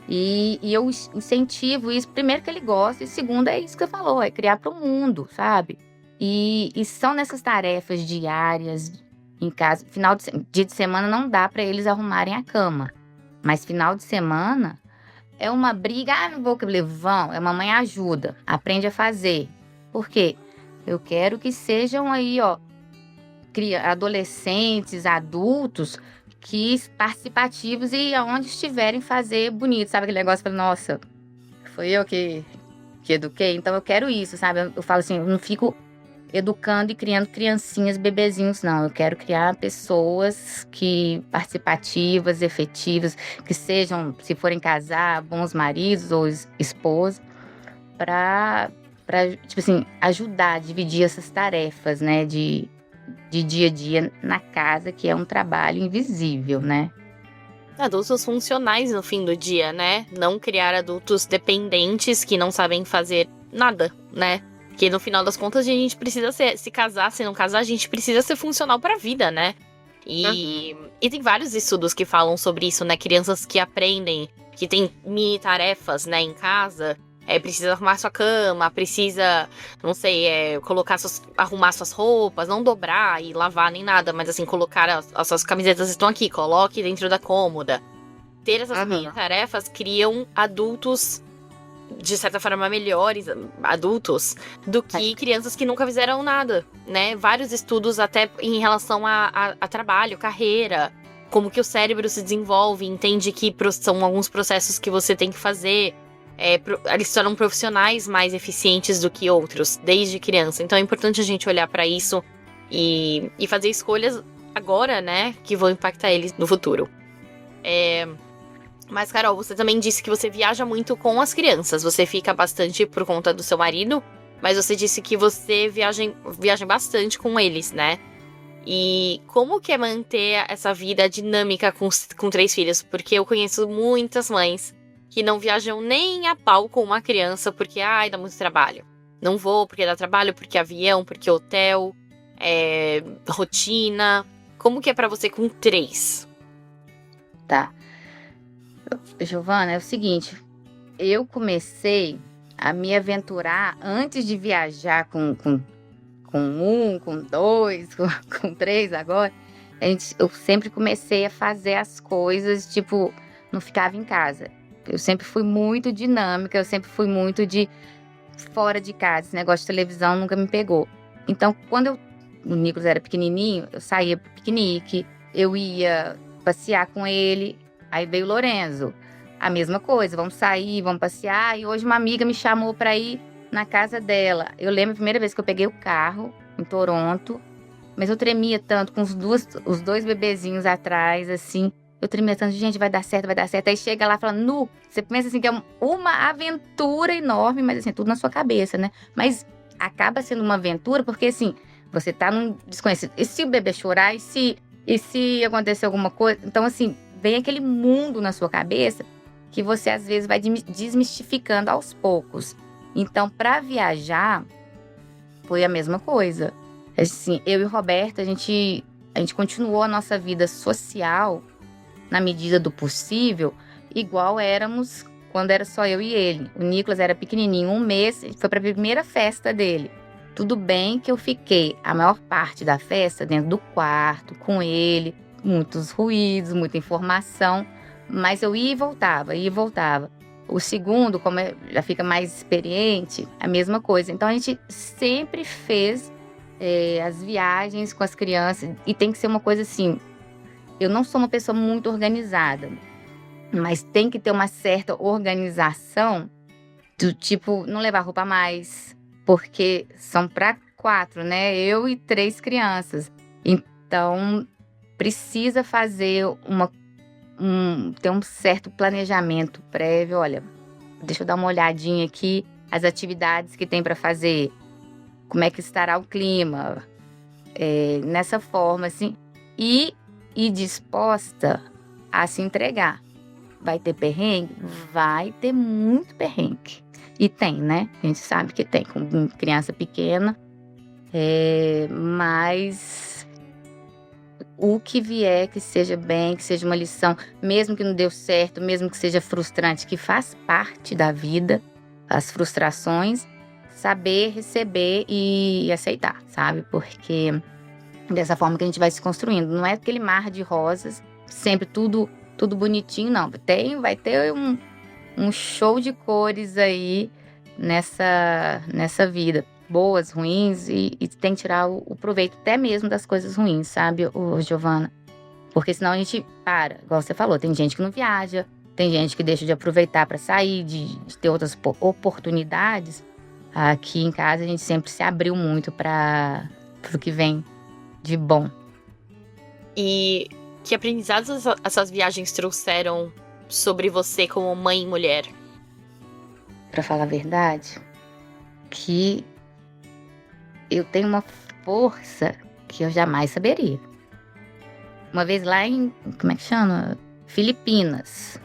E eu incentivo isso. Primeiro que ele gosta, e segundo é isso que você falou, é criar pro mundo, sabe? E são nessas tarefas diárias em casa. Dia de semana não dá pra eles arrumarem a cama. Mas final de semana é uma briga. Não vou, vão, a mamãe ajuda, aprende a fazer. Por quê? Eu quero que sejam aí, adolescentes, adultos, que participativos e aonde estiverem fazer bonito, sabe? Aquele negócio, nossa, foi eu que eduquei, então eu quero isso, sabe? Eu falo assim, eu não fico educando e criando criancinhas, bebezinhos, não. Eu quero criar pessoas participativas, efetivas, que sejam, se forem casar, bons maridos ou esposas, para tipo assim, ajudar a dividir essas tarefas, né, de de dia a dia na casa, que é um trabalho invisível, né? Adultos funcionais no fim do dia, né? Não criar adultos dependentes que não sabem fazer nada, né? Que no final das contas a gente precisa se casar, se não casar, a gente precisa ser funcional pra vida, né? E tem vários estudos que falam sobre isso, né? Crianças que aprendem, que tem mini tarefas, né, em casa. Precisa arrumar sua cama, precisa, não sei, arrumar suas roupas, não dobrar e lavar nem nada, mas assim, colocar as suas camisetas estão aqui, coloque dentro da cômoda. Ter essas mini tarefas criam adultos, de certa forma, melhores adultos do que crianças que nunca fizeram nada, né? Vários estudos até em relação a trabalho, carreira, como que o cérebro se desenvolve, entende que são alguns processos que você tem que fazer. Eles se tornam profissionais mais eficientes do que outros, desde criança. Então é importante a gente olhar pra isso e fazer escolhas agora, né, que vão impactar eles no futuro. Mas, Carol, você também disse que você viaja muito com as crianças. Você fica bastante por conta do seu marido, mas você disse que você viaja bastante com eles, né? E como que é manter essa vida dinâmica com 3 filhos? Porque eu conheço muitas mães que não viajam nem a pau com uma criança porque, dá muito trabalho. Não vou porque dá trabalho, porque avião, porque hotel, rotina. Como que é pra você com 3? Tá. Giovana, é o seguinte, eu comecei a me aventurar antes de viajar com 1, com 2, com 3 agora. Eu sempre comecei a fazer as coisas, tipo, não ficava em casa. Eu sempre fui muito dinâmica, eu sempre fui muito de fora de casa. Esse negócio de televisão nunca me pegou. Então, quando o Nicolas era pequenininho, eu saía pro piquenique, eu ia passear com ele. Aí veio o Lorenzo, a mesma coisa, vamos sair, vamos passear. E hoje uma amiga me chamou pra ir na casa dela. Eu lembro a primeira vez que eu peguei o carro em Toronto, mas eu tremia tanto, com os 2 bebezinhos atrás, assim. Eu tremia tanto, gente, vai dar certo, vai dar certo. Aí chega lá e fala, você pensa assim que é uma aventura enorme, mas assim, tudo na sua cabeça, né? Mas acaba sendo uma aventura porque, assim, você tá num desconhecido. E se o bebê chorar? E se acontecer alguma coisa? Então, assim, vem aquele mundo na sua cabeça que você, às vezes, vai desmistificando aos poucos. Então, para viajar, foi a mesma coisa. Assim, eu e o Roberto, a gente continuou a nossa vida social na medida do possível, igual éramos quando era só eu e ele. O Nicolas era pequenininho, 1 mês, foi para a primeira festa dele. Tudo bem que eu fiquei a maior parte da festa dentro do quarto, com ele, muitos ruídos, muita informação, mas eu ia e voltava, ia e voltava. O segundo, como já fica mais experiente, a mesma coisa. Então a gente sempre fez as viagens com as crianças, e tem que ser uma coisa assim. Eu não sou uma pessoa muito organizada, mas tem que ter uma certa organização do tipo, não levar roupa a mais, porque são para 4, né? Eu e 3 crianças. Então, precisa fazer ter um certo planejamento prévio. Olha, deixa eu dar uma olhadinha aqui, as atividades que tem para fazer, como é que estará o clima, nessa forma, assim, e disposta a se entregar. Vai ter perrengue? Vai ter muito perrengue. E tem, né? A gente sabe que tem, com criança pequena. Mas o que vier, que seja bem, que seja uma lição, mesmo que não deu certo, mesmo que seja frustrante, que faz parte da vida, as frustrações, saber receber e aceitar, sabe? Porque dessa forma que a gente vai se construindo. Não é aquele mar de rosas, sempre tudo bonitinho, não. Vai ter um show de cores aí nessa vida. Boas, ruins, e tem que tirar o proveito até mesmo das coisas ruins, sabe, Giovana? Porque senão a gente para, igual você falou, tem gente que não viaja, tem gente que deixa de aproveitar para sair, de ter outras oportunidades. Aqui em casa a gente sempre se abriu muito para o que vem de bom. E que aprendizados essas viagens trouxeram sobre você como mãe e mulher? Pra falar a verdade, que eu tenho uma força que eu jamais saberia. Uma vez lá em, como é que chama? Filipinas.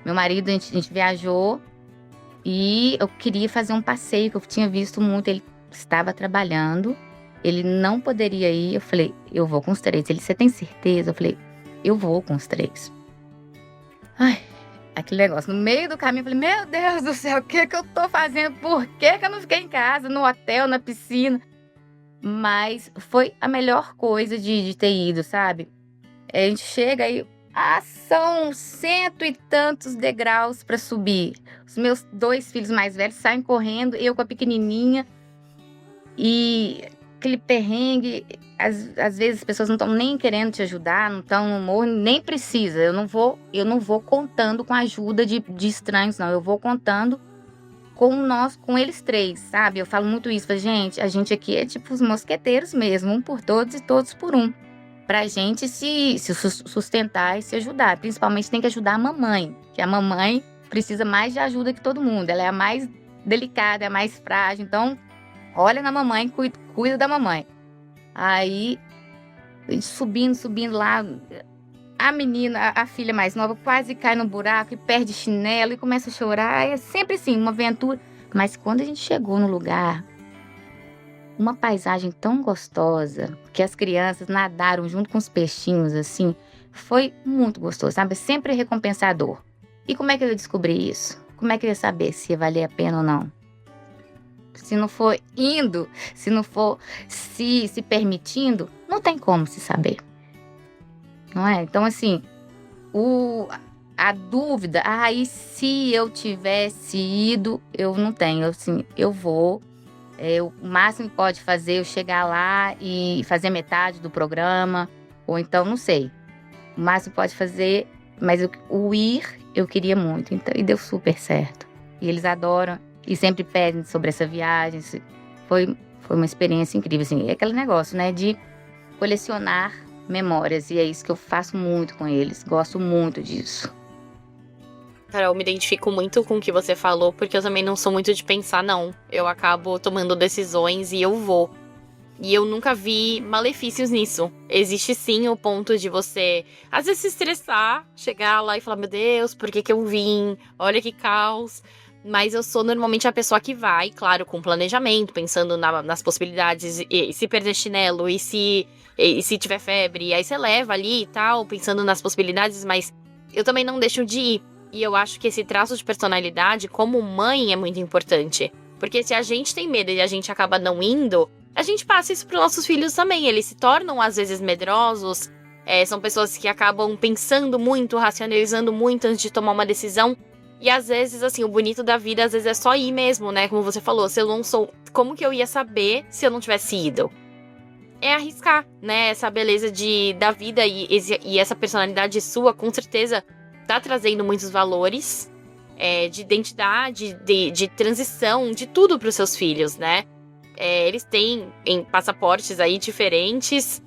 Meu marido, a gente viajou e eu queria fazer um passeio que eu tinha visto muito. Ele estava trabalhando, ele não poderia ir. Eu falei, eu vou com os 3. Ele, você tem certeza? Eu falei, eu vou com os 3. Ai, aquele negócio. No meio do caminho, eu falei, meu Deus do céu, o que eu tô fazendo? Por que eu não fiquei em casa, no hotel, na piscina? Mas foi a melhor coisa de ter ido, sabe? A gente chega aí, são 100 e tantos degraus para subir. Os meus 2 filhos mais velhos saem correndo, eu com a pequenininha. E aquele perrengue, às vezes as pessoas não estão nem querendo te ajudar, não estão no humor, nem precisa. Eu não vou contando com a ajuda de estranhos, não. Eu vou contando com eles 3, sabe? Eu falo muito isso, gente, a gente aqui é tipo os mosqueteiros mesmo, um por todos e todos por um. Pra gente se sustentar e se ajudar. Principalmente tem que ajudar a mamãe, que a mamãe precisa mais de ajuda que todo mundo. Ela é a mais delicada, é a mais frágil. Então, olha na mamãe, cuida da mamãe. Aí, subindo lá, a menina, a filha mais nova, quase cai no buraco e perde chinelo e começa a chorar. É sempre assim, uma aventura. Mas quando a gente chegou no lugar, uma paisagem tão gostosa, que as crianças nadaram junto com os peixinhos, assim, foi muito gostoso, sabe? Sempre recompensador. E como é que eu descobri isso? Como é que eu ia saber se ia valer a pena ou não? Se não for indo, se não for se permitindo, não tem como se saber. Não é? Então, assim, a dúvida, e se eu tivesse ido, eu não tenho, assim, eu vou. O máximo que pode fazer é eu chegar lá e fazer metade do programa, ou então, não sei. O máximo que pode fazer, mas o ir, eu queria muito, então, e deu super certo. E eles adoram, e sempre pedem sobre essa viagem. Foi uma experiência incrível, assim. É aquele negócio, né, de colecionar memórias, e é isso que eu faço muito com eles, gosto muito disso. Carol, eu me identifico muito com o que você falou, porque eu também não sou muito de pensar, não. Eu acabo tomando decisões e eu vou. E eu nunca vi malefícios nisso. Existe sim o ponto de você, às vezes, se estressar, chegar lá e falar, meu Deus, por que eu vim? Olha que caos. Mas eu sou normalmente a pessoa que vai, claro, com planejamento, pensando nas possibilidades, e se perder chinelo, e se tiver febre, aí você leva ali e tal, pensando nas possibilidades, mas eu também não deixo de ir. E eu acho que esse traço de personalidade, como mãe, é muito importante. Porque se a gente tem medo e a gente acaba não indo, a gente passa isso para os nossos filhos também. Eles se tornam, às vezes, medrosos. São pessoas que acabam pensando muito, racionalizando muito antes de tomar uma decisão. E às vezes, assim, o bonito da vida, às vezes, é só ir mesmo, né? Como você falou, se eu não sou... Como que eu ia saber se eu não tivesse ido? É arriscar, né? Essa beleza da vida e essa personalidade sua, com certeza, tá trazendo muitos valores de identidade, de transição, de tudo para os seus filhos, né? Eles têm passaportes aí diferentes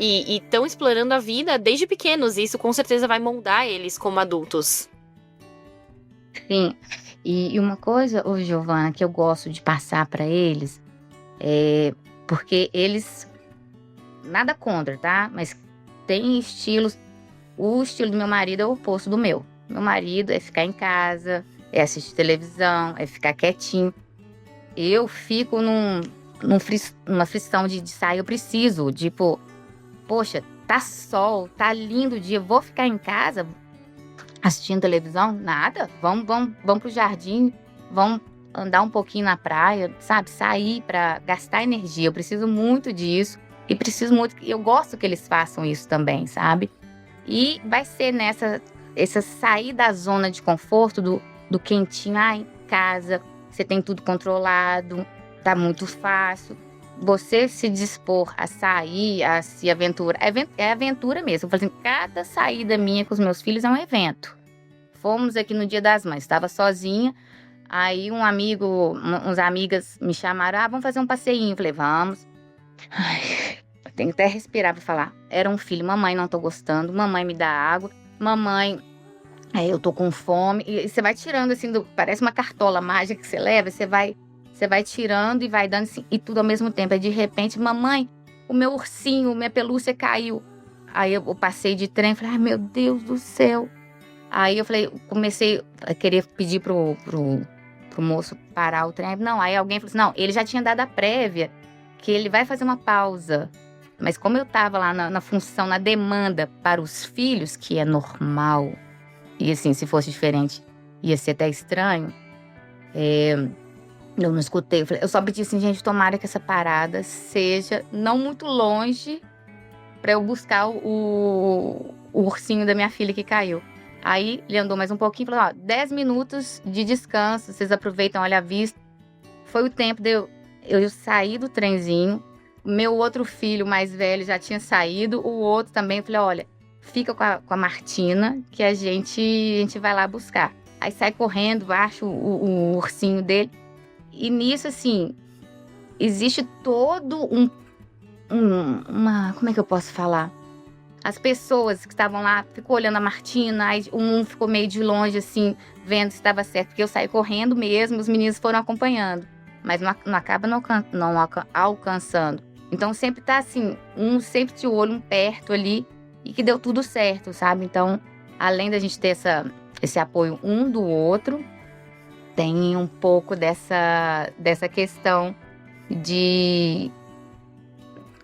e estão explorando a vida desde pequenos. E isso com certeza vai moldar eles como adultos. Sim, e uma coisa, Giovana, que eu gosto de passar para eles, porque eles, nada contra, tá? Mas tem estilos. O estilo do meu marido é o oposto do meu. Meu marido é ficar em casa, é assistir televisão, é ficar quietinho. Eu fico numa frição de sair, eu preciso. Tipo, poxa, tá sol, tá lindo o dia, vou ficar em casa assistindo televisão? Nada. Vamos pro jardim, vamos andar um pouquinho na praia, sabe? Sair pra gastar energia. Eu preciso muito disso e preciso muito... Eu gosto que eles façam isso também, sabe? E vai ser essa sair da zona de conforto, do quentinho, em casa, você tem tudo controlado, tá muito fácil. Você se dispor a sair, a se aventurar, é aventura mesmo. Eu falei assim, cada saída minha com os meus filhos é um evento. Fomos aqui no Dia das Mães, estava sozinha, aí uns amigas me chamaram, vamos fazer um passeinho. Eu falei, vamos. Eu tenho que até respirar pra falar. Era um filho, mamãe, não tô gostando, mamãe me dá água, mamãe, eu tô com fome. E você vai tirando assim, parece uma cartola mágica que você leva, você vai Você vai tirando e vai dando assim, e tudo ao mesmo tempo. Aí de repente, mamãe, o meu ursinho, minha pelúcia caiu. Aí eu passei de trem, falei, ai meu Deus do céu. Aí eu falei, comecei a querer pedir pro moço parar o trem. Não, aí alguém falou assim, não, ele já tinha dado a prévia, que ele vai fazer uma pausa. Mas como eu tava lá na função, na demanda para os filhos, que é normal, e assim, se fosse diferente, ia ser até estranho, eu não escutei. Eu só pedi assim, gente, tomara que essa parada seja não muito longe pra eu buscar o ursinho da minha filha que caiu. Aí ele andou mais um pouquinho e falou, ó, 10 minutos de descanso, vocês aproveitam, olha a vista. Foi o tempo de eu sair do trenzinho, meu outro filho mais velho já tinha saído, o outro também, eu falei, olha, fica com a Martina, que a gente vai lá buscar. Aí sai correndo, acha o ursinho dele. E nisso, assim, existe todo como é que eu posso falar? As pessoas que estavam lá ficou olhando a Martina, aí um ficou meio de longe, assim, vendo se estava certo, porque eu saí correndo mesmo, os meninos foram acompanhando, mas não acaba não alcançando. Então sempre tá assim, um sempre de olho, um perto ali, e que deu tudo certo, sabe? Então, além da gente ter esse apoio um do outro, tem um pouco dessa questão de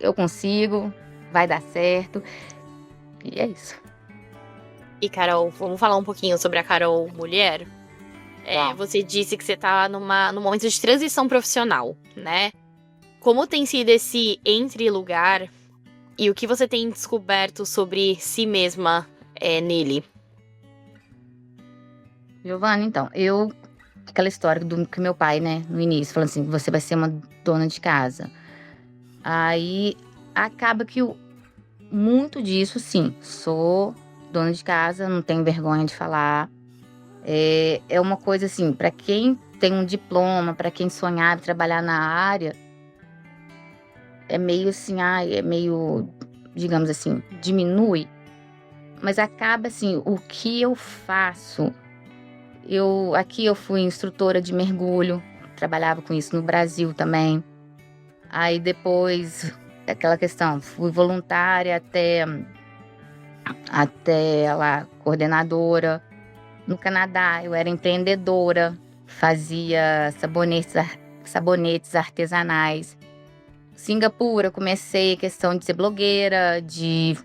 eu consigo, vai dar certo. E é isso. E, Carol, vamos falar um pouquinho sobre a Carol mulher? Você disse que você tá num momento de transição profissional, né? Como tem sido esse entre-lugar e o que você tem descoberto sobre si mesma nele? Giovana, então, aquela história que meu pai, né, no início, falando assim, você vai ser uma dona de casa. Aí, acaba que muito disso, sim, sou dona de casa, não tenho vergonha de falar. É uma coisa assim, para quem tem um diploma, para quem sonhava em trabalhar na área, é meio assim, digamos assim, diminui. Mas acaba assim, o que eu faço... Aqui eu fui instrutora de mergulho, trabalhava com isso no Brasil também. Aí depois, aquela questão, fui voluntária até lá, coordenadora. No Canadá, eu era empreendedora, fazia sabonetes artesanais. Singapura, comecei a questão de ser blogueira, de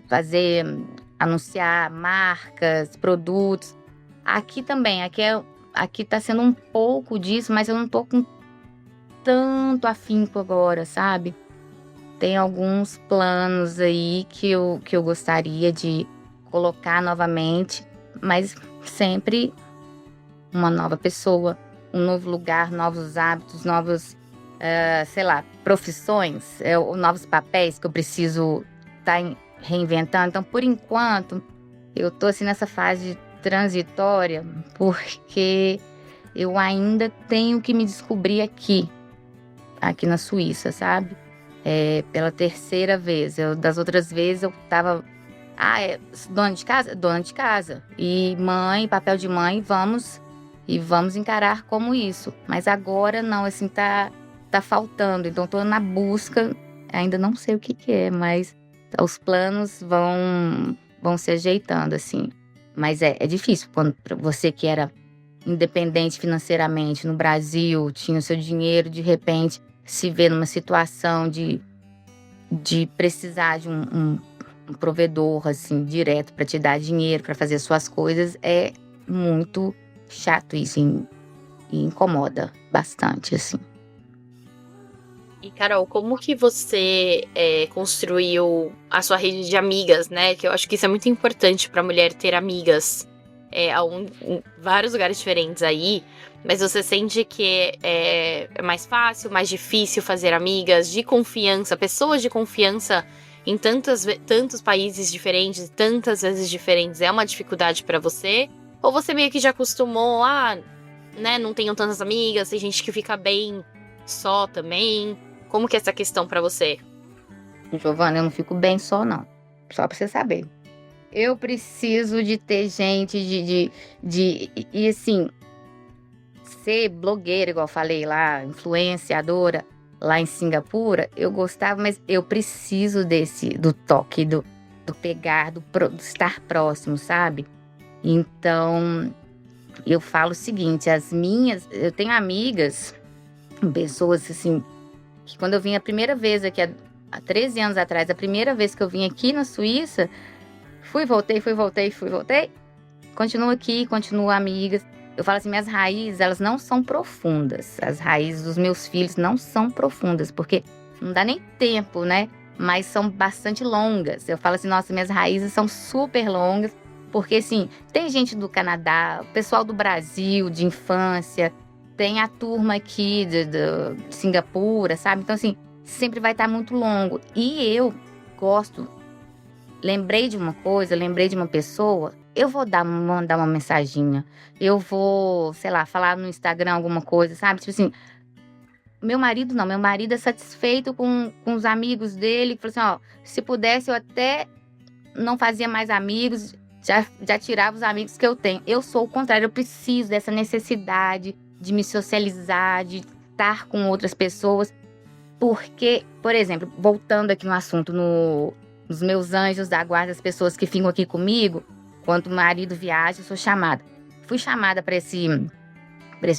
anunciar marcas, produtos. Aqui também, aqui tá sendo um pouco disso, mas eu não tô com tanto afinco agora, sabe? Tem alguns planos aí que eu gostaria de colocar novamente, mas sempre uma nova pessoa, um novo lugar, novos hábitos, novos, profissões, novos papéis que eu preciso estar reinventando. Então, por enquanto, eu tô assim nessa fase transitória, porque eu ainda tenho que me descobrir aqui na Suíça, sabe? Pela terceira vez. Das outras vezes eu tava, dona de casa? Dona de casa. E mãe, papel de mãe, vamos encarar como isso. Mas agora não, assim, tá faltando. Então tô na busca, ainda não sei o que é, mas os planos vão se ajeitando, assim. Mas é difícil, quando você que era independente financeiramente no Brasil, tinha o seu dinheiro, de repente se vê numa situação de precisar de um provedor, assim, direto para te dar dinheiro, para fazer suas coisas, é muito chato isso e incomoda bastante, assim. E, Carol, como que você construiu a sua rede de amigas, né? Que eu acho que isso é muito importante pra mulher ter amigas em vários lugares diferentes aí. Mas você sente que é mais fácil, mais difícil fazer amigas de confiança, pessoas de confiança em tantos países diferentes, tantas vezes diferentes, é uma dificuldade pra você? Ou você meio que já acostumou, né, não tenho tantas amigas, tem gente que fica bem só também? Como que é essa questão pra você? Giovana, eu não fico bem só, não. Só pra você saber. Eu preciso de ter gente, e assim, ser blogueira, igual eu falei lá, influenciadora lá em Singapura, eu gostava, mas eu preciso do toque, do pegar, do estar próximo, sabe? Então, eu falo o seguinte, eu tenho amigas, pessoas assim, que quando eu vim a primeira vez aqui, há 13 anos atrás, a primeira vez que eu vim aqui na Suíça, voltei, continuo aqui, continuo amigas. Eu falo assim, minhas raízes, elas não são profundas. As raízes dos meus filhos não são profundas, porque não dá nem tempo, né? Mas são bastante longas. Eu falo assim, nossa, minhas raízes são super longas, porque assim, tem gente do Canadá, pessoal do Brasil, de infância, tem a turma aqui de Singapura, sabe? Então assim, sempre vai estar muito longo. E eu gosto, lembrei de uma coisa, lembrei de uma pessoa, eu vou mandar uma mensaginha, eu vou, sei lá, falar no Instagram alguma coisa, sabe? Tipo assim, meu marido é satisfeito com os amigos dele, falou assim, ó, se pudesse eu até não fazia mais amigos, já tirava os amigos que eu tenho. Eu sou o contrário, eu preciso dessa necessidade de me socializar, de estar com outras pessoas, porque, por exemplo, voltando aqui no assunto, nos meus anjos da guarda, as pessoas que ficam aqui comigo, quando o marido viaja, eu sou chamada. Fui chamada para esse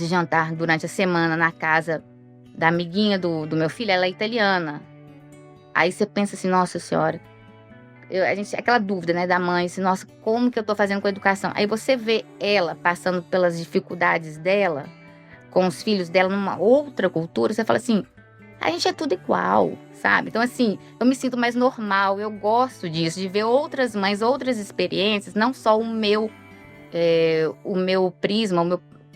jantar durante a semana na casa da amiguinha do meu filho, ela é italiana. Aí você pensa assim, nossa senhora, aquela dúvida, né, da mãe, assim, nossa, como que eu tô fazendo com a educação? Aí você vê ela passando pelas dificuldades dela, com os filhos dela numa outra cultura, você fala assim, a gente é tudo igual, sabe? Então, assim, eu me sinto mais normal, eu gosto disso, de ver outras mães, outras experiências, não só o meu prisma,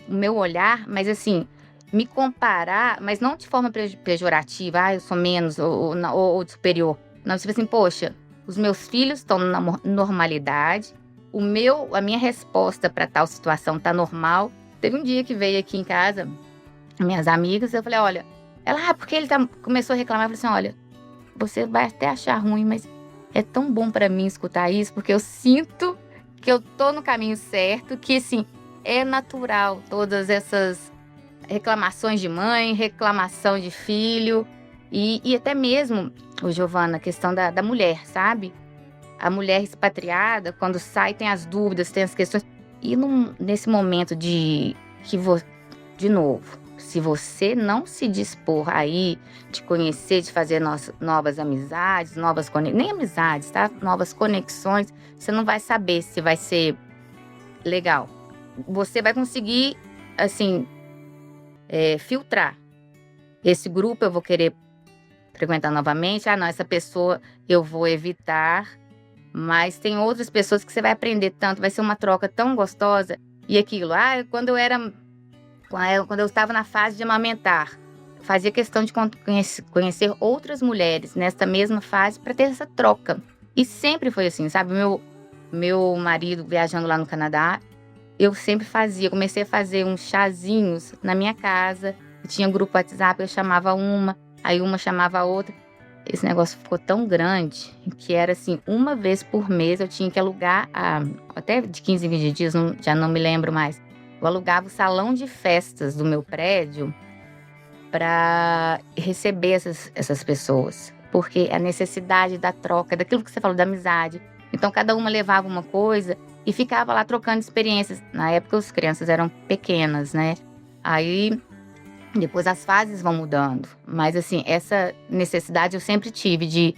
o meu olhar, mas assim, me comparar, mas não de forma pejorativa, eu sou menos ou superior. Não, tipo assim, poxa, os meus filhos estão na normalidade, a minha resposta para tal situação tá normal. Teve um dia que veio aqui em casa, minhas amigas, eu falei, olha, porque ele começou a reclamar, eu falei assim, olha, você vai até achar ruim, mas é tão bom pra mim escutar isso, porque eu sinto que eu tô no caminho certo, que assim, é natural todas essas reclamações de mãe, reclamação de filho, e até mesmo, Giovana, a questão da mulher, sabe? A mulher expatriada, quando sai, tem as dúvidas, tem as questões, e nesse momento de novo, se você não se dispor aí de conhecer, de fazer novas amizades, nem amizades, tá? Novas conexões, você não vai saber se vai ser legal. Você vai conseguir, assim, filtrar. Esse grupo eu vou querer frequentar novamente. Ah, não, essa pessoa eu vou evitar. Mas tem outras pessoas que você vai aprender tanto, vai ser uma troca tão gostosa. E aquilo, quando eu estava na fase de amamentar, eu fazia questão de conhecer outras mulheres nessa mesma fase para ter essa troca. E sempre foi assim, sabe? Meu marido viajando lá no Canadá, eu sempre comecei a fazer uns chazinhos na minha casa. Eu tinha um grupo WhatsApp, eu chamava uma, aí uma chamava a outra. Esse negócio ficou tão grande que era assim, uma vez por mês eu tinha que alugar, até de 15 em 15 dias, já não me lembro mais. Eu alugava o salão de festas do meu prédio para receber essas pessoas. Porque a necessidade da troca, daquilo que você falou, da amizade. Então, cada uma levava uma coisa e ficava lá trocando experiências. Na época, as crianças eram pequenas, né? Aí, depois as fases vão mudando. Mas, assim, essa necessidade eu sempre tive de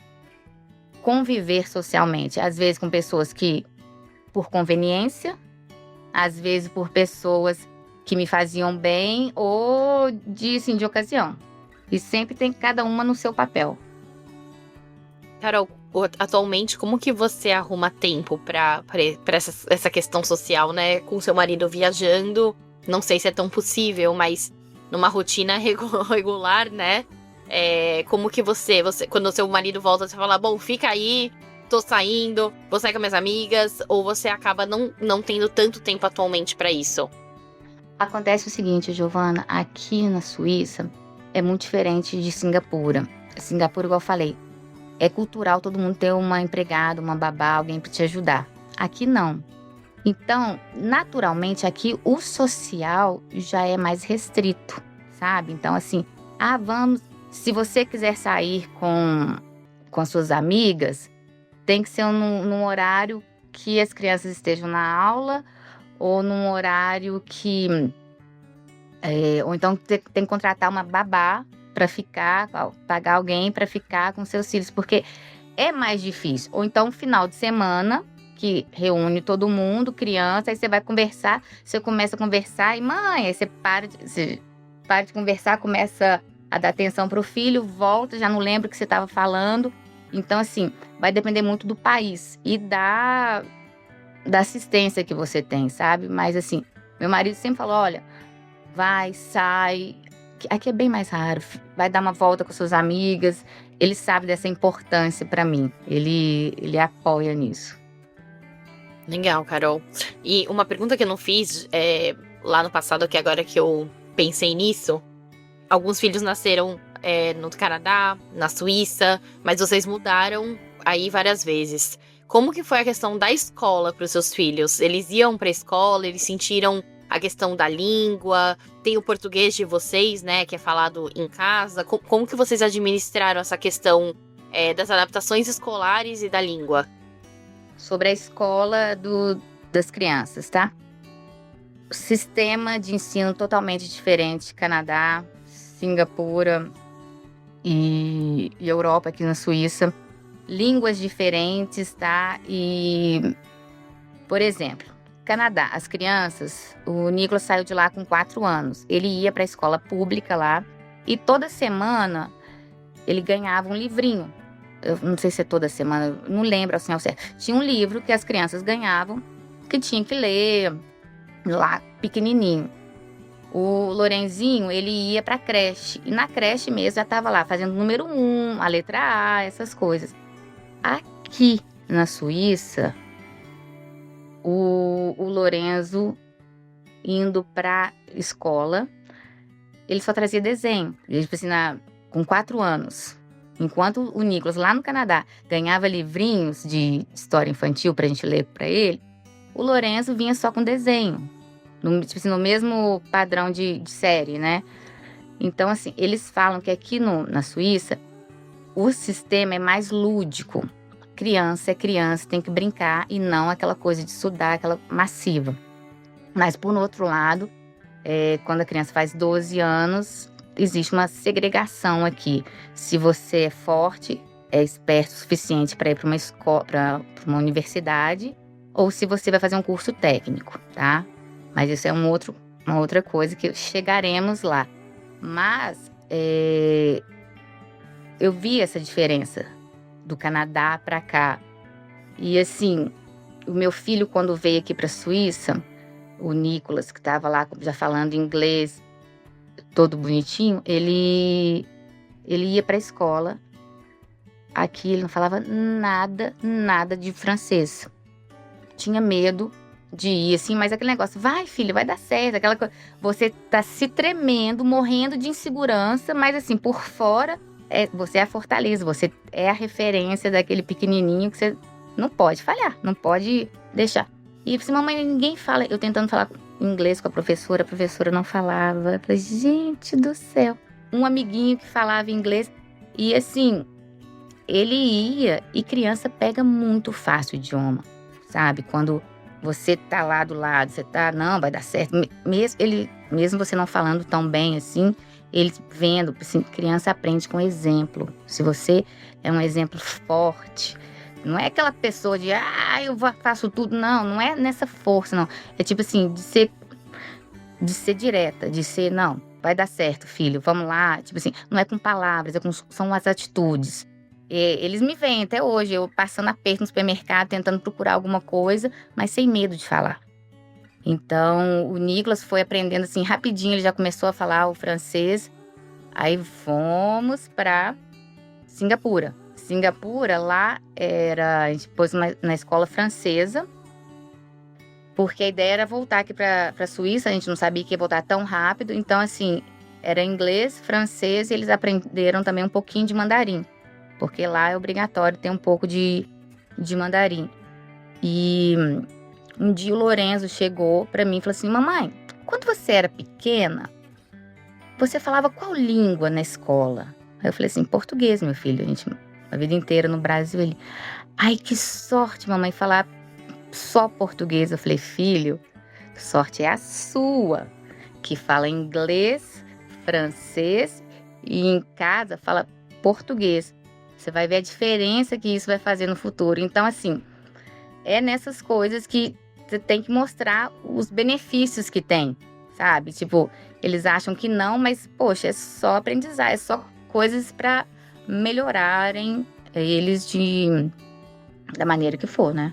conviver socialmente. Às vezes com pessoas que, por conveniência, às vezes por pessoas que me faziam bem ou de ocasião. E sempre tem cada uma no seu papel. Carol, atualmente, como que você arruma tempo pra essa questão social, né? Com seu marido viajando, não sei se é tão possível, mas numa rotina regular, né? Como que você, quando o seu marido volta, você fala, bom, fica aí, tô saindo, vou sair com minhas amigas, ou você acaba não tendo tanto tempo atualmente pra isso? Acontece o seguinte, Giovana, aqui na Suíça é muito diferente de Singapura. Singapura, igual eu falei, é cultural todo mundo ter uma empregada, uma babá, alguém para te ajudar. Aqui não. Então, naturalmente, aqui o social já é mais restrito, sabe? Então, assim, se você quiser sair com as suas amigas, tem que ser num horário que as crianças estejam na aula ou num horário que... ou então tem que contratar uma babá para ficar, pagar alguém para ficar com seus filhos, porque é mais difícil. Ou então, final de semana, que reúne todo mundo, criança, aí você vai conversar, você começa a conversar e, mãe, aí você para de conversar, começa a dar atenção para o filho, volta, já não lembra o que você estava falando. Então, assim, vai depender muito do país e da assistência que você tem, sabe? Mas, assim, meu marido sempre falou, olha, vai, sai, aqui é bem mais raro, vai dar uma volta com suas amigas, ele sabe dessa importância para mim, ele apoia nisso. Legal, Carol. E uma pergunta que eu não fiz lá no passado, que agora que eu pensei nisso, alguns filhos nasceram no Canadá, na Suíça, mas vocês mudaram aí várias vezes. Como que foi a questão da escola para os seus filhos? Eles iam para a escola, eles sentiram a questão da língua, tem o português de vocês, né, que é falado em casa. Como que vocês administraram essa questão das adaptações escolares e da língua? Sobre a escola das crianças, tá? Sistema de ensino totalmente diferente, Canadá, Singapura e Europa, aqui na Suíça. Línguas diferentes, tá? E, por exemplo, Canadá, as crianças, o Nicolas saiu de lá com 4 anos. Ele ia para a escola pública lá e toda semana ele ganhava um livrinho. Eu não sei se é toda semana, não lembro assim ao certo. Tinha um livro que as crianças ganhavam, que tinha que ler lá, pequenininho. O Lorenzinho, ele ia pra creche. E na creche mesmo já tava lá, fazendo o número 1, a letra A, essas coisas. Aqui na Suíça, o Lorenzo indo pra escola, ele só trazia desenho. Ele, tipo assim, com 4 anos. Enquanto o Nicolas, lá no Canadá, ganhava livrinhos de história infantil pra gente ler pra ele, o Lorenzo vinha só com desenho. Tipo assim, no mesmo padrão de série, né? Então, assim, eles falam que aqui na Suíça, o sistema é mais lúdico. Criança é criança, tem que brincar e não aquela coisa de estudar, aquela massiva. Mas, por outro lado, quando a criança faz 12 anos, existe uma segregação aqui. Se você é forte, é esperto o suficiente para ir para uma escola, para uma universidade, ou se você vai fazer um curso técnico, tá? Mas isso é uma outra coisa que chegaremos lá. Mas eu vi essa diferença do Canadá para cá. E assim, o meu filho, quando veio aqui para a Suíça, o Nicolas, que estava lá já falando inglês, todo bonitinho, ele ia para a escola. Aqui ele não falava nada de francês. Tinha medo de ir, assim, mas aquele negócio, vai filho, vai dar certo, aquela coisa, você tá se tremendo, morrendo de insegurança, mas assim, por fora, você é a fortaleza, você é a referência daquele pequenininho que você não pode falhar, não pode deixar. E assim, mamãe, ninguém fala, eu tentando falar inglês com a professora não falava. Eu falei, gente do céu. Um amiguinho que falava inglês. E assim, ele ia, e criança pega muito fácil o idioma, sabe? Quando você tá lá do lado, você tá, não, vai dar certo. Mesmo você não falando tão bem assim, ele vendo, assim, criança aprende com exemplo. Se você é um exemplo forte, não é aquela pessoa de, eu faço tudo. Não é nessa força, não. É tipo assim, de ser direta, de ser, não, vai dar certo, filho, vamos lá. Tipo assim, não é com palavras, são as atitudes. Eles me veem até hoje, eu passando aperto no supermercado, tentando procurar alguma coisa, mas sem medo de falar. Então, o Nicolas foi aprendendo assim, rapidinho, ele já começou a falar o francês. Aí fomos para Singapura. Singapura, lá a gente pôs na escola francesa, porque a ideia era voltar aqui para a Suíça, a gente não sabia que ia voltar tão rápido, então assim, era inglês, francês, e eles aprenderam também um pouquinho de mandarim, porque lá é obrigatório ter um pouco de mandarim. E Um dia o Lorenzo chegou pra mim e falou assim: mamãe, quando você era pequena, você falava qual língua na escola? Aí eu falei assim: português, meu filho. A vida inteira no Brasil. Ele: ai, que sorte, mamãe, falar só português. Eu falei: filho, sorte é a sua, que fala inglês, francês e em casa fala português. Você vai ver a diferença que isso vai fazer no futuro. Então, assim, é nessas coisas que você tem que mostrar os benefícios que tem, sabe? Tipo, eles acham que não, mas, poxa, é só aprendizagem, é só coisas para melhorarem eles da maneira que for, né?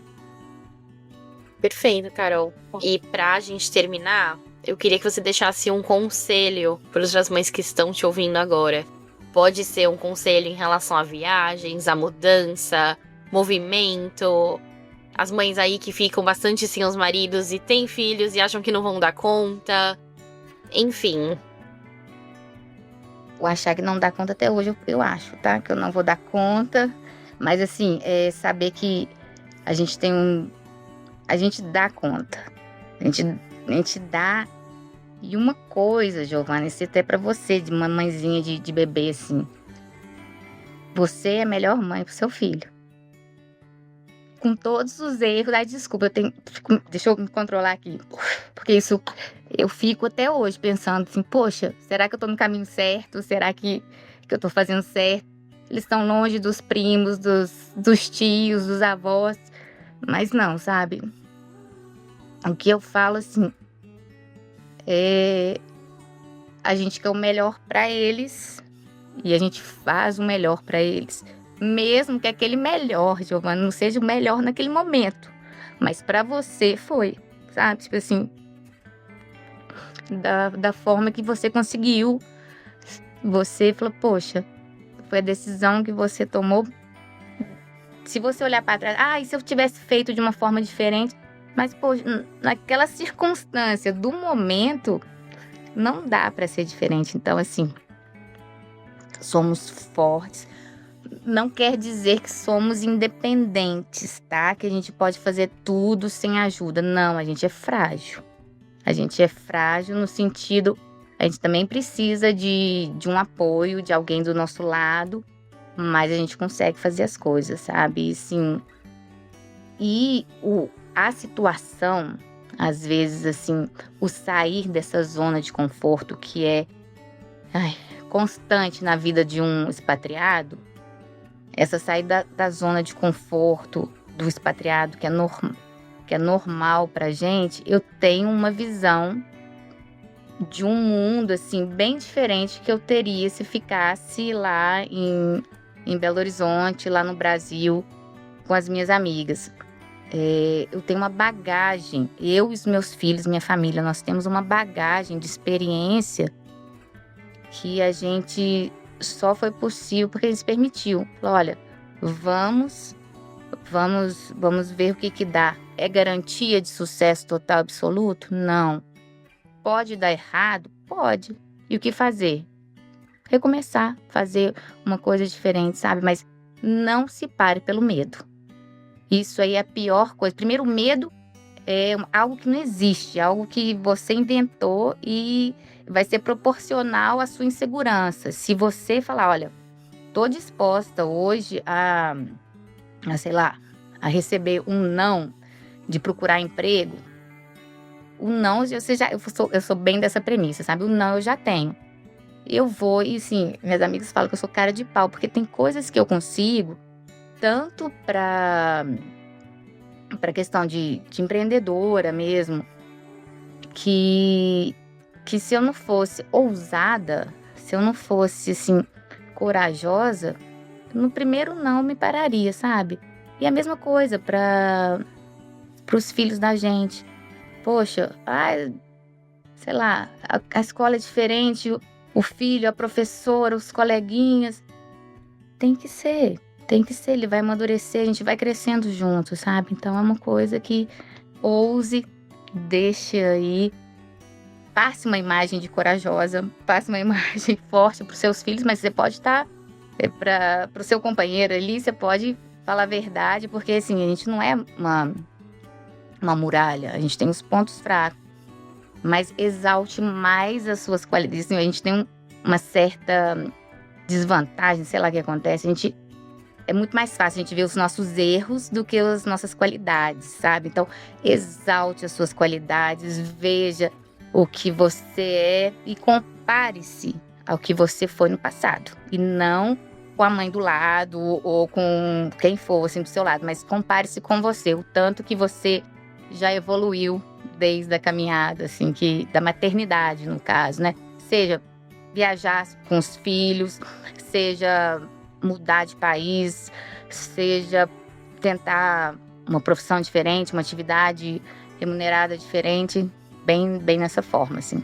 Perfeito, Carol. E pra gente terminar, eu queria que você deixasse um conselho para as mães que estão te ouvindo agora. Pode ser um conselho em relação a viagens, a mudança, movimento. As mães aí que ficam bastante sem os maridos e têm filhos e acham que não vão dar conta. Enfim. O achar que não dá conta até hoje, eu acho, tá? Que eu não vou dar conta. Mas, assim, é saber que a gente a gente dá conta. A gente dá. E uma coisa, Giovana, isso até pra você, de uma mãezinha de bebê, assim. Você é a melhor mãe pro seu filho. Com todos os erros. Ai, desculpa, deixa eu me controlar aqui. Porque isso, eu fico até hoje pensando assim, poxa, será que eu tô no caminho certo? Será que eu tô fazendo certo? Eles estão longe dos primos, dos tios, dos avós. Mas não, sabe? O que eu falo, assim, a gente quer o melhor pra eles e a gente faz o melhor pra eles. Mesmo que aquele melhor, Giovana, não seja o melhor naquele momento. Mas pra você foi, sabe? Tipo assim, da forma que você conseguiu. Você falou, poxa, foi a decisão que você tomou. Se você olhar pra trás, e se eu tivesse feito de uma forma diferente? Mas, poxa, naquela circunstância do momento, não dá pra ser diferente. Então, assim, somos fortes. Não quer dizer que somos independentes, tá? Que a gente pode fazer tudo sem ajuda. Não, a gente é frágil. A gente é frágil no sentido... A gente também precisa de um apoio, de alguém do nosso lado. Mas a gente consegue fazer as coisas, sabe? E, sim, a situação, às vezes, assim, o sair dessa zona de conforto que é constante na vida de um expatriado, essa saída da zona de conforto do expatriado, que é normal pra gente, eu tenho uma visão de um mundo, assim, bem diferente que eu teria se ficasse lá em Belo Horizonte, lá no Brasil, com as minhas amigas. Eu tenho uma bagagem, eu e os meus filhos, minha família, nós temos uma bagagem de experiência que a gente só foi possível porque a gente permitiu. Falou, olha, vamos ver o que dá. É garantia de sucesso total absoluto? Não. Pode dar errado? Pode. E o que fazer? Recomeçar, fazer uma coisa diferente, sabe? Mas não se pare pelo medo. Isso aí é a pior coisa. Primeiro, o medo é algo que não existe, algo que você inventou e vai ser proporcional à sua insegurança. Se você falar, olha, tô disposta hoje a receber um não de procurar emprego, o não, eu sou bem dessa premissa, sabe? O não eu já tenho. Eu vou, e sim, minhas amigas falam que eu sou cara de pau, porque tem coisas que eu consigo, tanto para questão de empreendedora mesmo, que se eu não fosse ousada, se eu não fosse, assim, corajosa, no primeiro não me pararia, sabe? E a mesma coisa para os filhos da gente. Poxa, sei lá, a escola é diferente, o filho, a professora, os coleguinhas. Tem que ser, ele vai amadurecer, a gente vai crescendo junto, sabe? Então é uma coisa que ouse, deixe aí, passe uma imagem de corajosa, passe uma imagem forte para os seus filhos, mas você pode estar para o seu companheiro ali, você pode falar a verdade, porque assim, a gente não é uma muralha, a gente tem os pontos fracos, mas exalte mais as suas qualidades. Assim, a gente tem uma certa desvantagem, sei lá o que acontece, é muito mais fácil a gente ver os nossos erros do que as nossas qualidades, sabe? Então, exalte as suas qualidades, veja o que você é e compare-se ao que você foi no passado. E não com a mãe do lado ou com quem for, assim, do seu lado, mas compare-se com você, o tanto que você já evoluiu desde a caminhada, assim, da maternidade, no caso, né? Seja viajar com os filhos, seja mudar de país, seja tentar uma profissão diferente, uma atividade remunerada diferente, bem nessa forma, assim.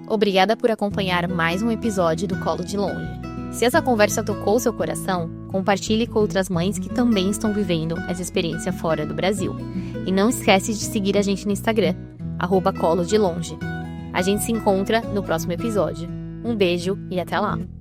Obrigada por acompanhar mais um episódio do Colo de Longe. Se essa conversa tocou seu coração, compartilhe com outras mães que também estão vivendo essa experiência fora do Brasil. E não esquece de seguir a gente no Instagram, @colodelonge. A gente se encontra no próximo episódio. Um beijo e até lá!